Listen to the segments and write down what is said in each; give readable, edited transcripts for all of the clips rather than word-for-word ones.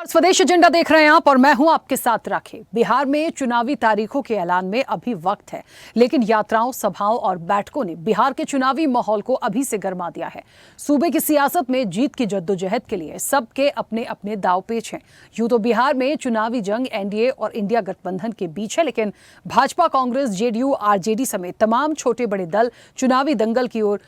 स्वदेश एजेंडा देख रहे हैं आप और मैं हूं आपके साथ राखी। बिहार में चुनावी तारीखों के ऐलान में अभी वक्त है, लेकिन यात्राओं, सभाओं और बैठकों ने बिहार के चुनावी माहौल को अभी से गरमा दिया है। सूबे की सियासत में जीत की जद्दोजहद के लिए सबके अपने अपने दांवपेच हैं। यूं तो बिहार में चुनावी जंग एनडीए और इंडिया गठबंधन के बीच है, लेकिन भाजपा, कांग्रेस, जेडीयू, आरजेडी समेत तमाम छोटे बड़े दल चुनावी दंगल की ओर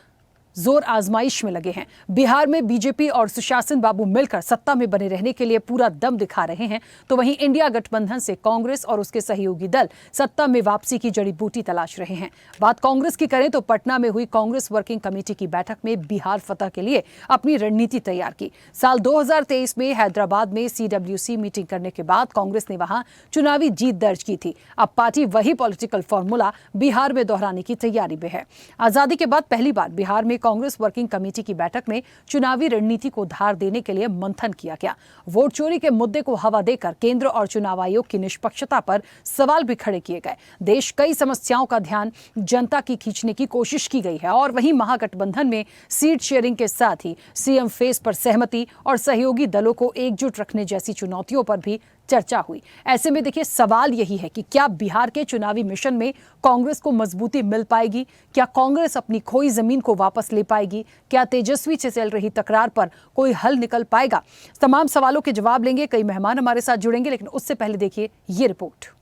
जोर आजमाइश में लगे हैं। बिहार में बीजेपी और सुशासन बाबू मिलकर सत्ता में बने रहने के लिए पूरा दम दिखा रहे हैं, तो वहीं इंडिया गठबंधन से कांग्रेस और उसके सहयोगी दल सत्ता में वापसी की जड़ी बूटी तलाश रहे हैं। बात कांग्रेस की करें तो पटना में हुई कांग्रेस वर्किंग कमेटी की बैठक में बिहार फतह के लिए अपनी रणनीति तैयार की। साल 2023 में हैदराबाद में CWC मीटिंग करने के बाद कांग्रेस ने वहां चुनावी जीत दर्ज की थी। अब पार्टी वही पॉलिटिकल फॉर्मूला बिहार में दोहराने की तैयारी में है। आजादी के बाद पहली बार बिहार में कांग्रेस वर्किंग कमेटी की बैठक में चुनावी रणनीति को धार देने के लिए मंथन किया गया। वोट चोरी के मुद्दे को हवा देकर केंद्र और चुनाव आयोग की निष्पक्षता पर सवाल भी खड़े किए गए। देश कई समस्याओं का ध्यान जनता की खींचने की कोशिश की गई है और वहीं महागठबंधन में सीट शेयरिंग के साथ ही सीएम फेस पर सहमति और सहयोगी दलों को एकजुट रखने जैसी चुनौतियों पर भी चर्चा हुई। ऐसे में देखिए, सवाल यही है कि क्या बिहार के चुनावी मिशन में कांग्रेस को मजबूती मिल पाएगी? क्या कांग्रेस अपनी खोई जमीन को वापस ले पाएगी? क्या तेजस्वी से चल रही तकरार पर कोई हल निकल पाएगा? तमाम सवालों के जवाब लेंगे, कई मेहमान हमारे साथ जुड़ेंगे, लेकिन उससे पहले देखिए ये रिपोर्ट।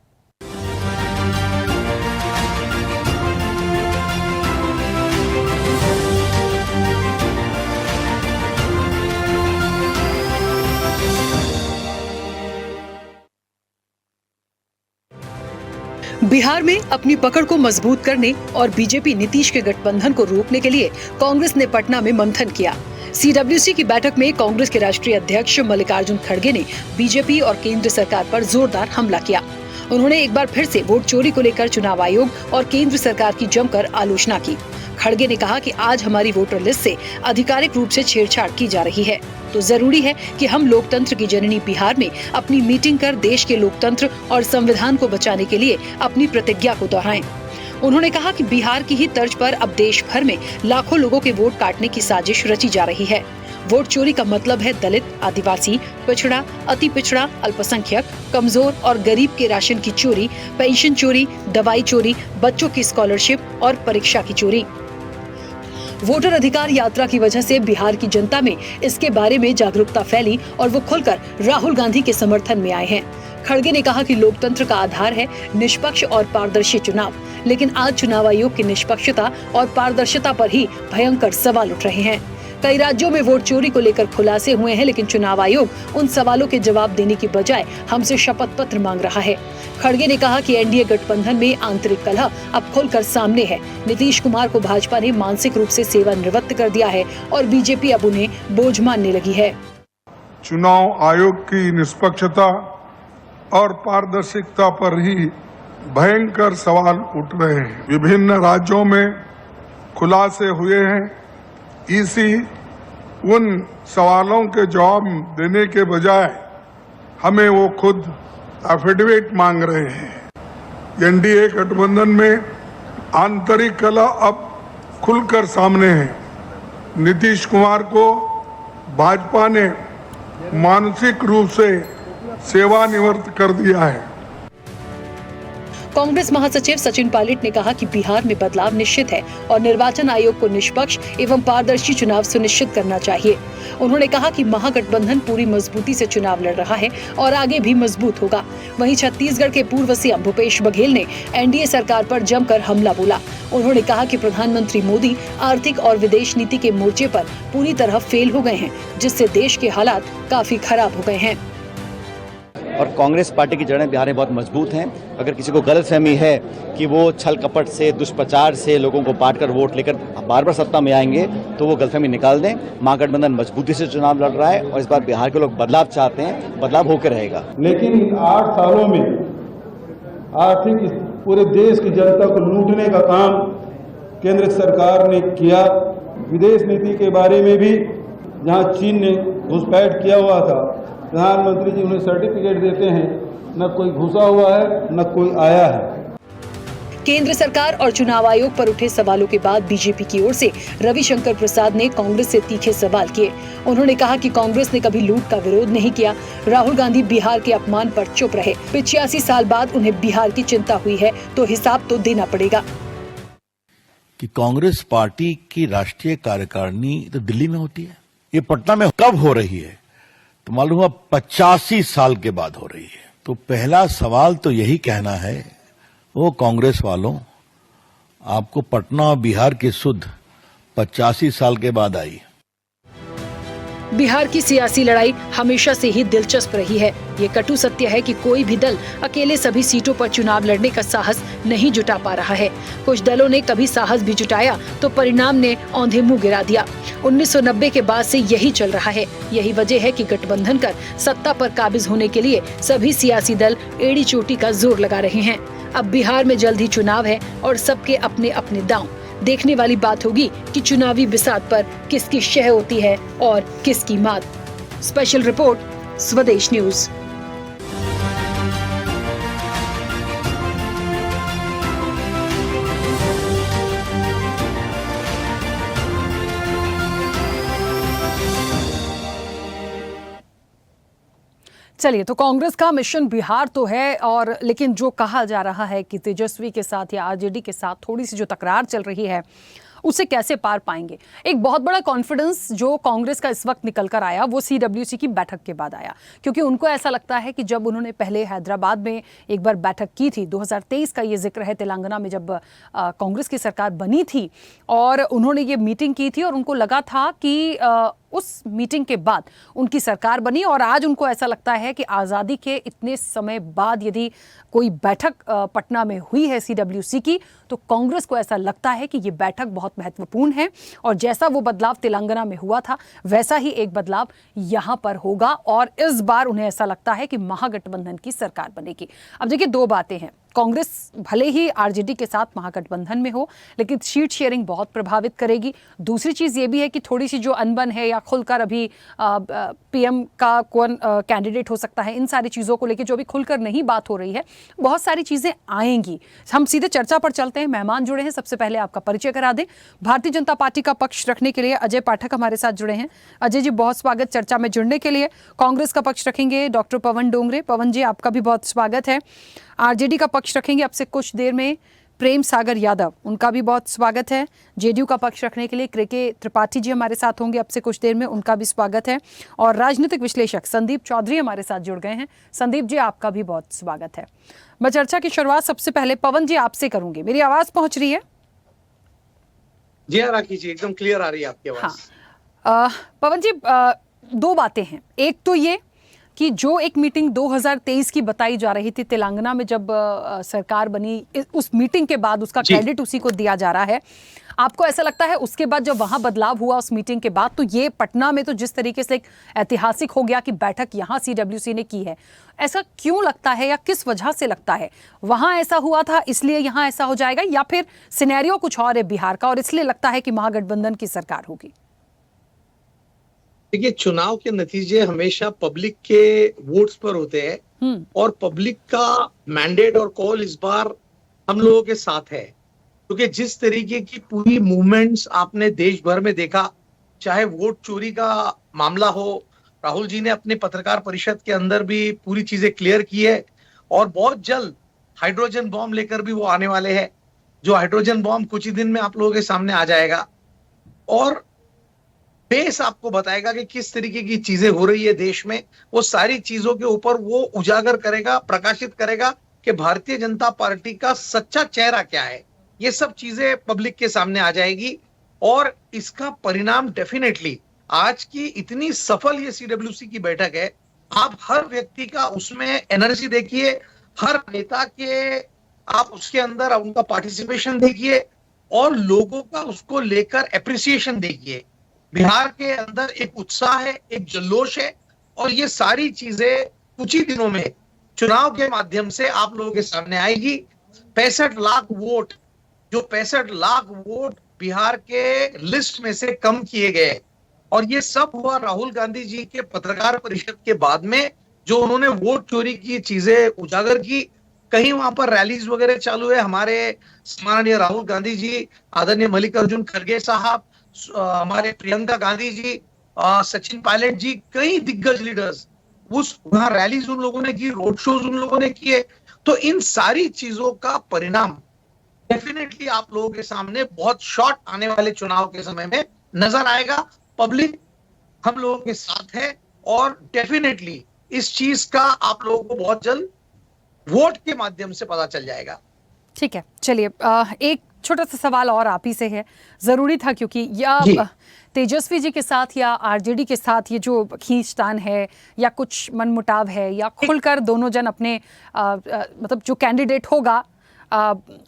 बिहार में अपनी पकड़ को मजबूत करने और बीजेपी नीतीश के गठबंधन को रोकने के लिए कांग्रेस ने पटना में मंथन किया। CWC की बैठक में कांग्रेस के राष्ट्रीय अध्यक्ष मल्लिकार्जुन खड़गे ने बीजेपी और केंद्र सरकार पर जोरदार हमला किया। उन्होंने एक बार फिर से वोट चोरी को लेकर चुनाव आयोग और केंद्र सरकार की जमकर आलोचना की। खड़गे ने कहा कि आज हमारी वोटर लिस्ट से आधिकारिक रूप से छेड़छाड़ की जा रही है, तो जरूरी है कि हम लोकतंत्र की जननी बिहार में अपनी मीटिंग कर देश के लोकतंत्र और संविधान को बचाने के लिए अपनी प्रतिज्ञा को दोहराएं। उन्होंने कहा कि बिहार की ही तर्ज पर अब देश भर में लाखों लोगों के वोट काटने की साजिश रची जा रही है। वोट चोरी का मतलब है दलित, आदिवासी, पिछड़ा, अति पिछड़ा, अल्पसंख्यक, कमजोर और गरीब के राशन की चोरी, पेंशन चोरी, दवाई चोरी, बच्चों की स्कॉलरशिप और परीक्षा की चोरी। वोटर अधिकार यात्रा की वजह से बिहार की जनता में इसके बारे में जागरूकता फैली और वो खुलकर राहुल गांधी के समर्थन में आए हैं। खड़गे ने कहा कि लोकतंत्र का आधार है निष्पक्ष और पारदर्शी चुनाव, लेकिन आज चुनाव आयोग की निष्पक्षता और पारदर्शिता पर ही भयंकर सवाल उठ रहे हैं। कई राज्यों में वोट चोरी को लेकर खुलासे हुए हैं, लेकिन चुनाव आयोग उन सवालों के जवाब देने की बजाय हमसे शपथ पत्र मांग रहा है। खड़गे ने कहा कि एनडीए गठबंधन में आंतरिक कलह अब खुलकर सामने है। नीतीश कुमार को भाजपा ने मानसिक रूप से सेवानिवृत्त कर दिया है और बीजेपी अब उन्हें बोझ मानने लगी है। चुनाव आयोग की निष्पक्षता और पारदर्शिता पर ही भयंकर सवाल उठ रहे हैं। विभिन्न राज्यों में खुलासे हुए हैं। इसी उन सवालों के जवाब देने के बजाय हमें वो खुद एफिडेविट मांग रहे हैं। एनडीए गठबंधन में आंतरिक कलह अब खुलकर सामने है। नीतीश कुमार को भाजपा ने मानसिक रूप से सेवानिवृत्त कर दिया है। कांग्रेस महासचिव सचिन पायलट ने कहा कि बिहार में बदलाव निश्चित है और निर्वाचन आयोग को निष्पक्ष एवं पारदर्शी चुनाव सुनिश्चित करना चाहिए। उन्होंने कहा कि महागठबंधन पूरी मजबूती से चुनाव लड़ रहा है और आगे भी मजबूत होगा। वहीं छत्तीसगढ़ के पूर्व सीएम भूपेश बघेल ने एनडीए सरकार पर जमकर हमला बोला। उन्होंने कहा कि प्रधानमंत्री मोदी आर्थिक और विदेश नीति के मोर्चे पर पूरी तरह फेल हो गए हैं, जिससे देश के हालात काफी खराब हो गए हैं। और कांग्रेस पार्टी की जड़ें बिहार में बहुत मजबूत हैं। अगर किसी को गलतफहमी है कि वो छल कपट से, दुष्प्रचार से लोगों को बांटकर वोट लेकर बार बार सत्ता में आएंगे, तो वो गलतफहमी निकाल दें। महागठबंधन मजबूती से चुनाव लड़ रहा है और इस बार बिहार के लोग बदलाव चाहते हैं, बदलाव होकर रहेगा। लेकिन इन 8 सालों में आर्थिक पूरे देश की जनता को लूटने का काम केंद्र सरकार ने किया। विदेश नीति के बारे में भी जहाँ चीन ने घुसपैठ किया हुआ था, प्रधानमंत्री जी उन्हें सर्टिफिकेट देते हैं, न कोई घुसा हुआ है न कोई आया है। केंद्र सरकार और चुनाव आयोग पर उठे सवालों के बाद बीजेपी की ओर से रविशंकर प्रसाद ने कांग्रेस से तीखे सवाल किए। उन्होंने कहा कि कांग्रेस ने कभी लूट का विरोध नहीं किया। राहुल गांधी बिहार के अपमान पर चुप रहे। 85 साल बाद उन्हें बिहार की चिंता हुई है तो हिसाब तो देना पड़ेगा। कि कांग्रेस पार्टी की राष्ट्रीय कार्यकारिणी तो दिल्ली में होती है, ये पटना में कब हो रही है तो मालूम हुआ 85 साल के बाद हो रही है। तो पहला सवाल तो यही कहना है, वो कांग्रेस वालों, आपको पटना और बिहार की सुध 85 साल के बाद आई। बिहार की सियासी लड़ाई हमेशा से ही दिलचस्प रही है। ये कटु सत्य है कि कोई भी दल अकेले सभी सीटों पर चुनाव लड़ने का साहस नहीं जुटा पा रहा है। कुछ दलों ने कभी साहस भी जुटाया तो परिणाम ने औंधे मुंह गिरा दिया। 1990 के बाद से यही चल रहा है। यही वजह है कि गठबंधन कर सत्ता पर काबिज होने के लिए सभी सियासी दल एड़ी चोटी का जोर लगा रहे हैं। अब बिहार में जल्द ही चुनाव है और सबके अपने अपने दांव। देखने वाली बात होगी कि चुनावी बिसात पर किसकी शह होती है और किसकी मात। स्पेशल रिपोर्ट, स्वदेश न्यूज। चलिए, तो कांग्रेस का मिशन बिहार तो है, और लेकिन जो कहा जा रहा है कि तेजस्वी के साथ या आरजेडी के साथ थोड़ी सी जो तकरार चल रही है उसे कैसे पार पाएंगे। एक बहुत बड़ा कॉन्फिडेंस जो कांग्रेस का इस वक्त निकल कर आया वो सीडब्ल्यूसी की बैठक के बाद आया, क्योंकि उनको ऐसा लगता है कि जब उन्होंने पहले हैदराबाद में एक बार बैठक की थी, 2023 का ये जिक्र है, तेलंगाना में जब कांग्रेस की सरकार बनी थी और उन्होंने ये मीटिंग की थी और उनको लगा था कि उस मीटिंग के बाद उनकी सरकार बनी, और आज उनको ऐसा लगता है कि आज़ादी के इतने समय बाद यदि कोई बैठक पटना में हुई है सीडब्ल्यूसी की, तो कांग्रेस को ऐसा लगता है कि ये बैठक बहुत महत्वपूर्ण है, और जैसा वो बदलाव तेलंगाना में हुआ था वैसा ही एक बदलाव यहाँ पर होगा, और इस बार उन्हें ऐसा लगता है कि महागठबंधन की सरकार बनेगी। अब देखिए, दो बातें हैं। कांग्रेस भले ही आरजेडी के साथ महागठबंधन में हो, लेकिन सीट शेयरिंग बहुत प्रभावित करेगी। दूसरी चीज ये भी है कि थोड़ी सी जो अनबन है या खुलकर अभी पीएम का कौन कैंडिडेट हो सकता है, इन सारी चीजों को लेकर जो अभी खुलकर नहीं बात हो रही है, बहुत सारी चीजें आएंगी। हम सीधे चर्चा पर चलते हैं। मेहमान जुड़े हैं, सबसे पहले आपका परिचय करा दें। भारतीय जनता पार्टी का पक्ष रखने के लिए अजय पाठक हमारे साथ जुड़े हैं। अजय जी, बहुत स्वागत चर्चा में जुड़ने के लिए। कांग्रेस का पक्ष रखेंगे डॉक्टर पवन डोंगरे। पवन जी, आपका भी बहुत स्वागत है। आरजेडी का पक्ष रखेंगे आपसे कुछ देर में प्रेम सागर यादव, उनका भी बहुत स्वागत है। जेडीयू का पक्ष रखने के लिए केके त्रिपाठी जी हमारे साथ होंगे आपसे कुछ देर में, उनका भी स्वागत है। और राजनीतिक विश्लेषक संदीप चौधरी हमारे साथ जुड़ गए हैं। संदीप जी, आपका भी बहुत स्वागत है। मैं चर्चा की शुरुआत सबसे पहले पवन जी आपसे करूंगी। मेरी आवाज पहुंच रही है? जी हाँ राखी जी, एकदम क्लियर आ रही है आपकी आवाज। हाँ, पवन जी, दो बातें हैं। एक तो ये कि जो एक मीटिंग 2023 की बताई जा रही थी तेलंगाना में जब सरकार बनी, उस मीटिंग के बाद उसका क्रेडिट उसी को दिया जा रहा है। आपको ऐसा लगता है उसके बाद जब वहां बदलाव हुआ उस मीटिंग के बाद, तो ये पटना में तो जिस तरीके से एक ऐतिहासिक हो गया कि बैठक यहां सीडब्ल्यूसी ने की है, ऐसा क्यों लगता है या किस वजह से लगता है? वहां ऐसा हुआ था इसलिए यहां ऐसा हो जाएगा, या फिर सिनेरियो कुछ और है बिहार का और इसलिए लगता है कि महागठबंधन की सरकार होगी? देखिए, चुनाव के नतीजे हमेशा पब्लिक के वोट्स पर होते हैं और पब्लिक का मैंडेट और कॉल इस बार हम लोगों के साथ है, क्योंकि जिस तरीके की पूरी मूवमेंट्स आपने देश भर में देखा, चाहे वोट चोरी का मामला हो, राहुल जी ने अपने पत्रकार परिषद के अंदर भी पूरी चीजें क्लियर की है, और बहुत जल्द हाइड्रोजन बॉम्ब लेकर भी वो आने वाले हैं, जो हाइड्रोजन बॉम्ब कुछ ही दिन में आप लोगों के सामने आ जाएगा और देश आपको बताएगा कि किस तरीके की चीजें हो रही है देश में। वो सारी चीजों के ऊपर वो उजागर करेगा, प्रकाशित करेगा कि भारतीय जनता पार्टी का सच्चा चेहरा क्या है। ये सब चीजें पब्लिक के सामने आ जाएगी और इसका परिणाम डेफिनेटली, आज की इतनी सफल ये सीडब्ल्यूसी की बैठक है, आप हर व्यक्ति का उसमें एनर्जी देखिए, हर नेता के आप उसके अंदर उनका पार्टिसिपेशन देखिए और लोगों का उसको लेकर एप्रिसिएशन देखिए। बिहार के अंदर एक उत्साह है, एक जल्लोश है, और ये सारी चीजें कुछ ही दिनों में चुनाव के माध्यम से आप लोगों के सामने आएगी। 65 लाख वोट, जो 65 लाख वोट बिहार के लिस्ट में से कम किए गए, और ये सब हुआ राहुल गांधी जी के पत्रकार परिषद के बाद में, जो उन्होंने वोट चोरी की चीजें उजागर की। कहीं वहां पर रैलीज वगैरह चालू है। हमारे सम्माननीय राहुल गांधी जी, आदरणीय मल्लिकार्जुन खड़गे साहब, हमारे प्रियंका गांधी जी, सचिन पायलट जी, कई दिग्गज लीडर्स, उस वहां रैलीज उन लोगों ने की, रोड शोज उन लोगों ने किए। तो इन सारी चीजों का परिणाम डेफिनेटली आप लोगों के सामने बहुत शॉर्ट आने वाले चुनाव के समय में नजर आएगा। पब्लिक हम लोगों के साथ है और डेफिनेटली इस चीज का आप लोगों को बहुत जल्द वोट के माध्यम से पता चल जाएगा। ठीक है, चलिए एक छोटा सा सवाल और आप ही से है, जरूरी था क्योंकि या जी। तेजस्वी जी के साथ या आरजेडी के साथ ये जो खींचतान है या कुछ मनमुटाव है या खुलकर दोनों जन अपने मतलब जो कैंडिडेट होगा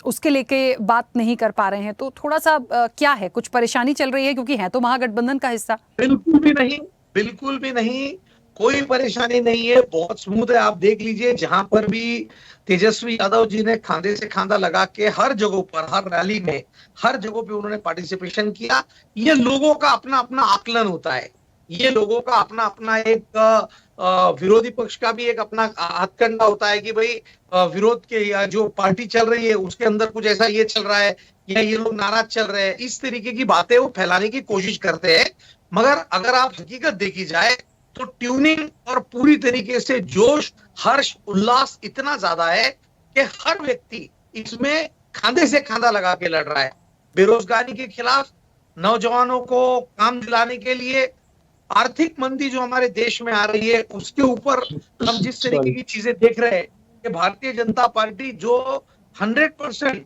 उसके लेके बात नहीं कर पा रहे हैं, तो थोड़ा सा क्या है, कुछ परेशानी चल रही है क्योंकि है तो महागठबंधन का हिस्सा? बिल्कुल भी नहीं, बिल्कुल भी नहीं, कोई परेशानी नहीं है, बहुत स्मूथ है। आप देख लीजिए, जहां पर भी तेजस्वी यादव जी ने खांधे से खांधा लगा के हर जगहों पर, हर रैली में, हर जगहों पे उन्होंने पार्टिसिपेशन किया। ये लोगों का अपना अपना आकलन होता है, ये लोगों का अपना अपना एक विरोधी पक्ष का भी एक अपना हथकंडा होता है कि भाई विरोध के या जो पार्टी चल रही है उसके अंदर कुछ ऐसा ये चल रहा है या ये लोग नाराज चल रहे हैं, इस तरीके की बातें वो फैलाने की कोशिश करते हैं। मगर अगर आप हकीकत देखी जाए तो ट्यूनिंग और पूरी तरीके से जोश, हर्ष, उल्लास इतना ज्यादा है कि हर व्यक्ति इसमें खांधे से खांधा लगा के लड़ रहा है। बेरोजगारी के खिलाफ, नौजवानों को काम दिलाने के लिए, आर्थिक मंदी जो हमारे देश में आ रही है उसके ऊपर हम जिस तरीके की चीजें देख रहे हैं कि भारतीय जनता पार्टी जो 100%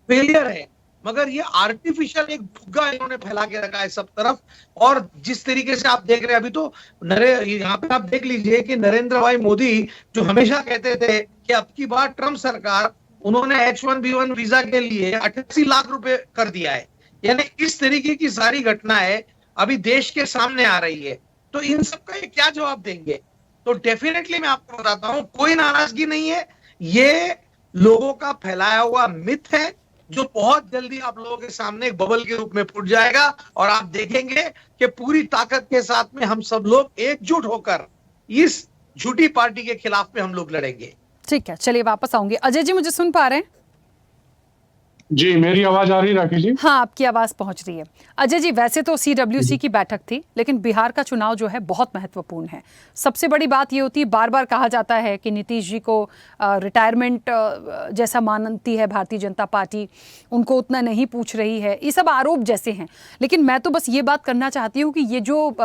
फेलियर है, मगर ये आर्टिफिशियल एक भुग्गा इन्होंने फैला के रखा है सब तरफ। और जिस तरीके से आप देख रहे हैं अभी तो यहाँ पे आप देख लीजिए कि नरेंद्र भाई मोदी जो हमेशा कहते थे कि अब की बार ट्रम्प सरकार, उन्होंने H1B1 वीजा के लिए 88 लाख रुपए कर दिया है। यानी इस तरीके की सारी घटनाएं अभी देश के सामने आ रही है, तो इन सब का ये क्या जवाब देंगे? तो डेफिनेटली मैं आपको बताता हूं, कोई नाराजगी नहीं है, ये लोगों का फैलाया हुआ मिथ है जो बहुत जल्दी आप लोगों के सामने एक बबल के रूप में फूट जाएगा और आप देखेंगे कि पूरी ताकत के साथ में हम सब लोग एकजुट होकर इस झूठी पार्टी के खिलाफ में हम लोग लड़ेंगे। ठीक है, चलिए वापस आऊंगे। अजय जी, मुझे सुन पा रहे हैं? जी, मेरी आवाज आ रही है राखी जी? हाँ, आपकी आवाज पहुंच रही है। अजय जी, वैसे तो CWC की बैठक थी, लेकिन बिहार का चुनाव जो है बहुत महत्वपूर्ण है। सबसे बड़ी बात ये होती है, बार बार कहा जाता है कि नीतीश जी को रिटायरमेंट जैसा मानती है भारतीय जनता पार्टी, उनको उतना नहीं पूछ रही है, ये सब आरोप जैसे हैं। लेकिन मैं तो बस ये बात करना चाहती हूँ कि ये जो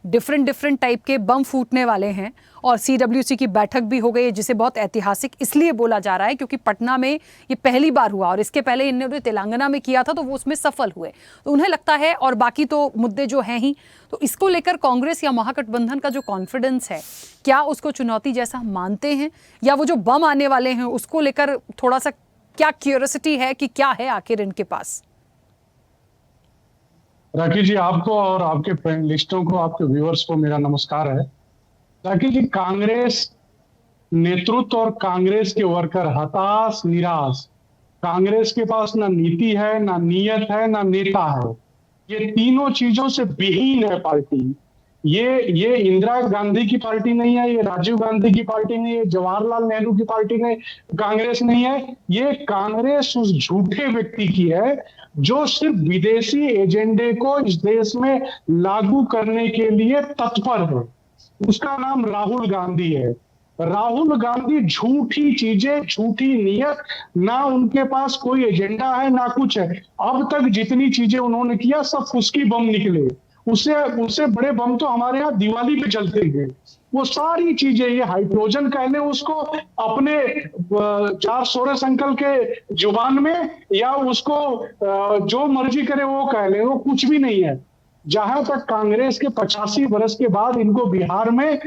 डिफरेंट टाइप के बम फूटने वाले हैं और CWC की बैठक भी हो गई, जिसे बहुत ऐतिहासिक इसलिए बोला जा रहा है क्योंकि पटना में ये पहली बार हुआ और इसके पहले इन्होंने तेलंगाना में किया था तो वो उसमें सफल हुए, तो उन्हें लगता है, और बाकी तो मुद्दे जो हैं ही, तो इसको लेकर कांग्रेस या महागठबंधन का जो कॉन्फिडेंस है, क्या उसको चुनौती जैसा मानते हैं, या वो जो बम आने वाले हैं उसको लेकर थोड़ा सा क्या क्यूरियोसिटी है कि क्या है आखिर इनके पास? राखी जी, आपको और आपके पैनलिस्टों को, आपके व्यूअर्स को मेरा नमस्कार है। राखी जी, कांग्रेस नेतृत्व और कांग्रेस के वर्कर हताश, निराश। कांग्रेस के पास ना नीति है, ना नीयत है, ना नेता है। ये तीनों चीजों से विहीन है पार्टी। ये इंदिरा गांधी की पार्टी नहीं है, ये राजीव गांधी की पार्टी नहीं है, जवाहरलाल नेहरू की पार्टी नहीं, कांग्रेस नहीं है। ये कांग्रेस उस झूठे व्यक्ति की है जो सिर्फ विदेशी एजेंडे को इस देश में लागू करने के लिए तत्पर है। उसका नाम राहुल गांधी है। राहुल गांधी झूठी चीजें, झूठी नीयत, ना उनके पास कोई एजेंडा है ना कुछ है। अब तक जितनी चीजें उन्होंने किया सब फुसकी बम निकले। उससे बड़े बम तो हमारे यहाँ दिवाली पे चलते हैं। वो सारी चीजें, ये हाइड्रोजन कह ले उसको अपने 4 सोलर संकल के जुबान में, या उसको जो मर्जी करे वो कह ले, वो कुछ भी नहीं है। जहां तक कांग्रेस के 85 वर्ष के बाद इनको बिहार में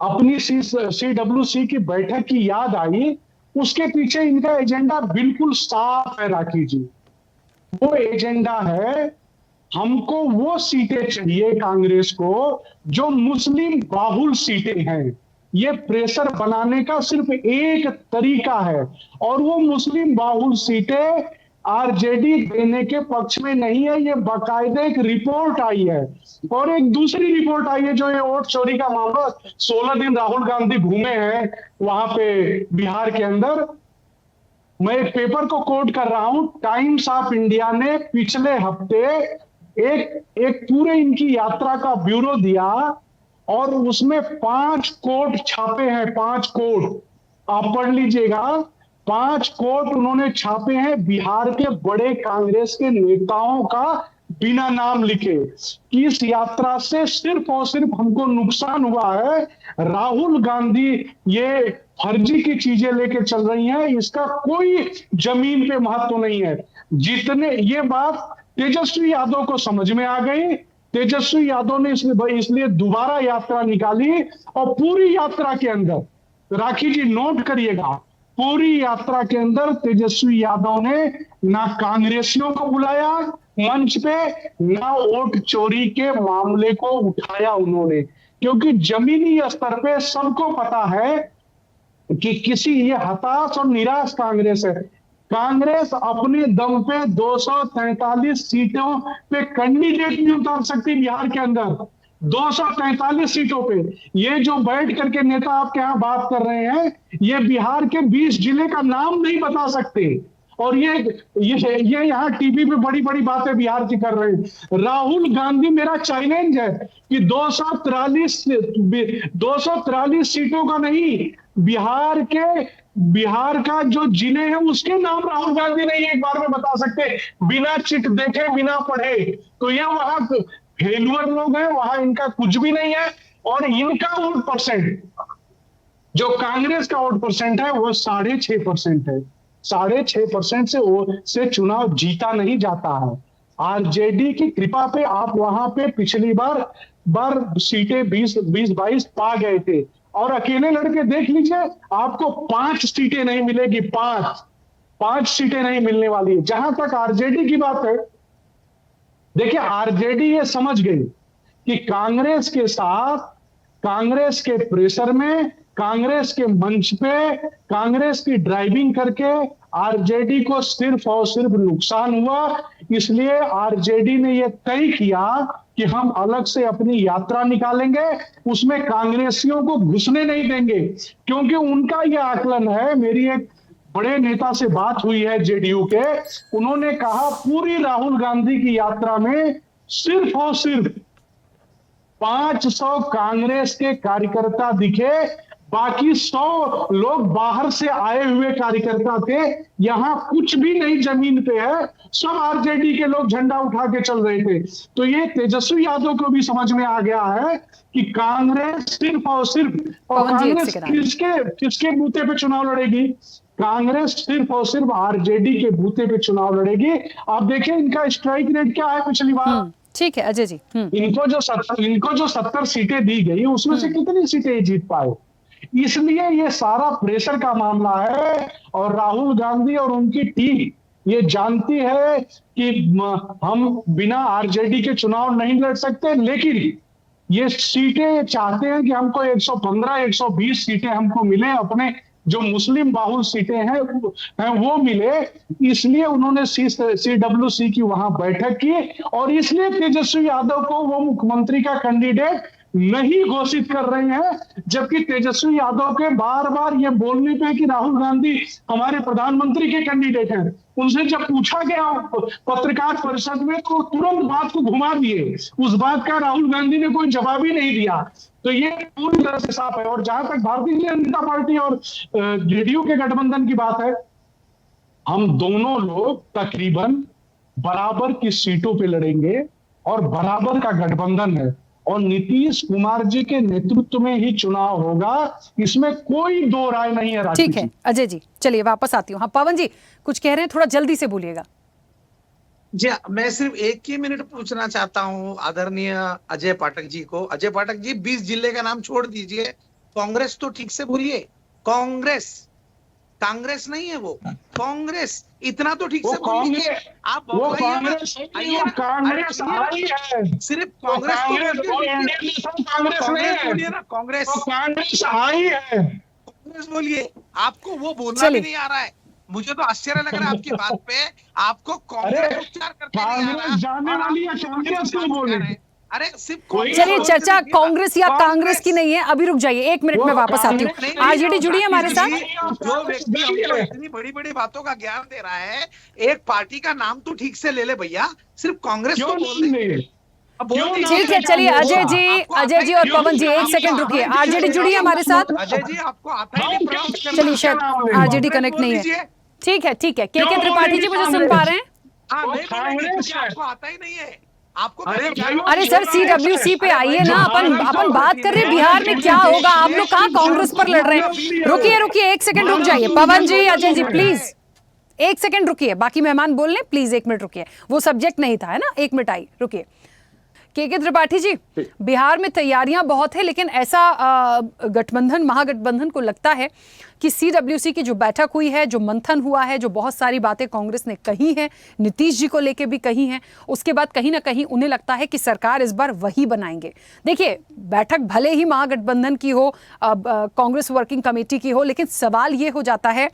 अपनी CWC की बैठक की याद आई, उसके पीछे इनका एजेंडा बिल्कुल साफ है राखी जी। वो एजेंडा है, हमको वो सीटें चाहिए कांग्रेस को जो मुस्लिम बाहुल सीटें हैं। ये प्रेशर बनाने का सिर्फ एक तरीका है, और वो मुस्लिम बाहुल सीटें आरजेडी देने के पक्ष में नहीं है। ये बाकायदा एक रिपोर्ट आई है और एक दूसरी रिपोर्ट आई है जो ये वोट चोरी का मामला 16 दिन राहुल गांधी घूमे हैं वहां पे बिहार के अंदर। मैं एक पेपर को कोट कर रहा हूं, टाइम्स ऑफ इंडिया ने पिछले हफ्ते एक पूरे इनकी यात्रा का ब्यूरो दिया और उसमें 5 कोट छापे हैं। 5 कोट आप पढ़ लीजिएगा। 5 कोट उन्होंने छापे हैं बिहार के बड़े कांग्रेस के नेताओं का बिना नाम लिखे कि इस यात्रा से सिर्फ और सिर्फ हमको नुकसान हुआ है। राहुल गांधी ये फर्जी की चीजें लेके चल रही हैं, इसका कोई जमीन पे महत्व नहीं है। जितने ये बात तेजस्वी यादव को समझ में आ गई, तेजस्वी यादव ने इसलिए दोबारा यात्रा निकाली और पूरी यात्रा के अंदर राखी जी नोट करिएगा, पूरी यात्रा के अंदर तेजस्वी यादव ने ना कांग्रेसियों को बुलाया मंच पे, ना वोट चोरी के मामले को उठाया उन्होंने, क्योंकि जमीनी स्तर पे सबको पता है कि ये हताश और निराश कांग्रेस है। कांग्रेस अपने दम पे 243 सीटों पे कैंडिडेट नहीं उतार सकती बिहार के अंदर। 243 सीटों पे ये जो बैठ करके नेता आपके यहाँ बात कर रहे हैं, ये बिहार के 20 जिले का नाम नहीं बता सकते और ये यहाँ टीवी पे बड़ी बड़ी बातें बिहार की कर रहे हैं। राहुल गांधी, मेरा चैलेंज है कि 243 सीटों का नहीं, बिहार का जो जिले हैं उसके नाम राहुल गांधी नहीं एक बार में बता सकते बिना चिट देखे, बिना पढ़े। तो ये वहां फेलुअर लोग हैं, वहां इनका कुछ भी नहीं है। और इनका वोट परसेंट, जो कांग्रेस का वोट परसेंट है वो 6.5% है। 6.5% से चुनाव जीता नहीं जाता है। आरजेडी की कृपा पे आप वहां पे पिछली बार सीटें 20-22 पा गए थे और अकेले लड़के देख लीजिए आपको 5 सीटें नहीं मिलेगी। 5 सीटें नहीं मिलने वाली है। जहां तक आरजेडी की बात है, देखिए आरजेडी ये समझ गई कि कांग्रेस के साथ, कांग्रेस के प्रेशर में, कांग्रेस के मंच पे, कांग्रेस की ड्राइविंग करके आरजेडी को सिर्फ और सिर्फ नुकसान हुआ। इसलिए आरजेडी ने यह तय किया कि हम अलग से अपनी यात्रा निकालेंगे, उसमें कांग्रेसियों को घुसने नहीं देंगे, क्योंकि उनका यह आकलन है। मेरी एक बड़े नेता से बात हुई है जेडीयू के, उन्होंने कहा पूरी राहुल गांधी की यात्रा में सिर्फ और सिर्फ 500 कांग्रेस के कार्यकर्ता दिखे, बाकी 100 लोग बाहर से आए हुए कार्यकर्ता थे। यहां कुछ भी नहीं जमीन पे है, सब आरजेडी के लोग झंडा उठा के चल रहे थे। तो ये तेजस्वी यादव को भी समझ में आ गया है कि कांग्रेस सिर्फ और सिर्फ, और कांग्रेस किसके बूते पे चुनाव लड़ेगी? कांग्रेस सिर्फ और सिर्फ आरजेडी के बूते पे चुनाव लड़ेगी। आप देखिए इनका स्ट्राइक रेट क्या है पिछली बार। ठीक है अजय जी। इनको जो 70 सीटें दी गई उसमें से कितनी सीटें जीत पाए? इसलिए ये सारा प्रेशर का मामला है और राहुल गांधी और उनकी टीम ये जानती है कि हम बिना आरजेडी के चुनाव नहीं लड़ सकते, लेकिन ये सीटें चाहते हैं कि हमको 115-120 सीटें हमको मिले, अपने जो मुस्लिम बाहुल सीटें हैं वो मिले। इसलिए उन्होंने CWC की वहां बैठक की और इसलिए तेजस्वी यादव को वो मुख्यमंत्री का कैंडिडेट नहीं घोषित कर रहे हैं, जबकि तेजस्वी यादव के बार बार ये बोलने पे कि राहुल गांधी हमारे प्रधानमंत्री के कैंडिडेट हैं, उनसे जब पूछा गया पत्रकार परिषद में तो तुरंत बात को घुमा दिए। उस बात का राहुल गांधी ने कोई जवाब ही नहीं दिया। तो ये पूरी तरह से साफ है। और जहां तक भारतीय जनता पार्टी और जेडीयू के गठबंधन की बात है, हम दोनों लोग तकरीबन बराबर की सीटों पे लड़ेंगे और बराबर का गठबंधन है और नीतीश कुमार जी के नेतृत्व में ही चुनाव होगा, इसमें कोई दो राय नहीं है। ठीक है अजय जी, चलिए वापस आती हूँ। हाँ पवन जी कुछ कह रहे हैं, थोड़ा जल्दी से बोलिएगा। जी मैं सिर्फ एक ही मिनट पूछना चाहता हूं आदरणीय अजय पाठक जी को। अजय पाठक जी 20 जिले का नाम छोड़ दीजिए, कांग्रेस तो ठीक से बोलिए। कांग्रेस नहीं है वो, कांग्रेस, इतना तो ठीक से बोलिए। आप कांग्रेस आई है, सिर्फ कांग्रेस कांग्रेस आई है, कांग्रेस बोलिए। आपको वो बोलना भी नहीं आ रहा है। मुझे तो आश्चर्य लग रहा है आपकी बात पे। आपको कांग्रेस उपचार करके नहीं आ कांग्रेस रहा जाने और वाली आप है, मुझे कांग्रेस बात क्यों सिखा बोलेगी? रहे हैं। अरे सिर्फ कोई चलिए कांग्रेस चर्चा बोलते देखिए, कांग्रेस या कांग्रेस की नहीं है, अभी रुक जाइए, एक मिनट वो में वापस आती हूँ। कांग्रेस आरजेडी जुड़ी है हमारे साथ। जो व्यक्ति हमको इतनी बड़ी बड़ी बातों का ज्ञान दे रहा है, एक पार्टी का नाम तो ठीक से ले ले भैया, सिर्फ कांग्रेस क्यों तो बोल नहीं दे। ले? अब बोल क्यों दीजिए। नाम ठीक है, ले चलिए कांग्रेस अजय का? जी, आपको आता अजय ही जी नहीं और क्यों पवन जी, एक pronounce सेकंड करना? रुकिए। अजय जी, आरजेडी जुड़ी है हमारे साथ। अजय जी आपको आता ही नहीं हम प्रोनाउंस क्या- करना। चलिए शायद नाम लेंगे? आरजेडी कांग्रेस कनेक्ट बोल नहीं है। दीजिए। ठीक है ठीक है, के क्यों त्रिपाठी जी बोलेंगे मुझे सुन पा रहे हैं? हाँ वो नहीं बोलेंगे कांग्रेस क्योंकि है। आपको आता ही नहीं है। आपको अरे पहले भाई, जानो। अरे सर, सीडब्ल्यूसी पे आइए ना, अपन बात कर रहे हैं बिहार में क्या देश- होगा। आप लोग देश कहाँ की कांग्रेस पर लड़ रहे हैं? रुकिए रुकिए, एक सेकंड रुक जाइए। पवन जी, अजय जी, प्लीज एक सेकंड रुकिए, बाकी मेहमान बोल लें, प्लीज एक मिनट रुकिए। वो सब्जेक्ट नहीं था, है ना, एक मिनट आई, रुकिए। के त्रिपाठी जी, बिहार में तैयारियां बहुत है, लेकिन ऐसा गठबंधन, महागठबंधन को लगता है कि सीडब्ल्यूसी की जो बैठक हुई है, जो मंथन हुआ है, जो बहुत सारी बातें कांग्रेस ने कही हैं, नीतीश जी को लेके भी कही हैं, उसके बाद कहीं ना कहीं उन्हें लगता है कि सरकार इस बार वही बनाएंगे। देखिए, बैठक भले ही महागठबंधन की हो, कांग्रेस वर्किंग कमेटी की हो, लेकिन सवाल ये हो जाता है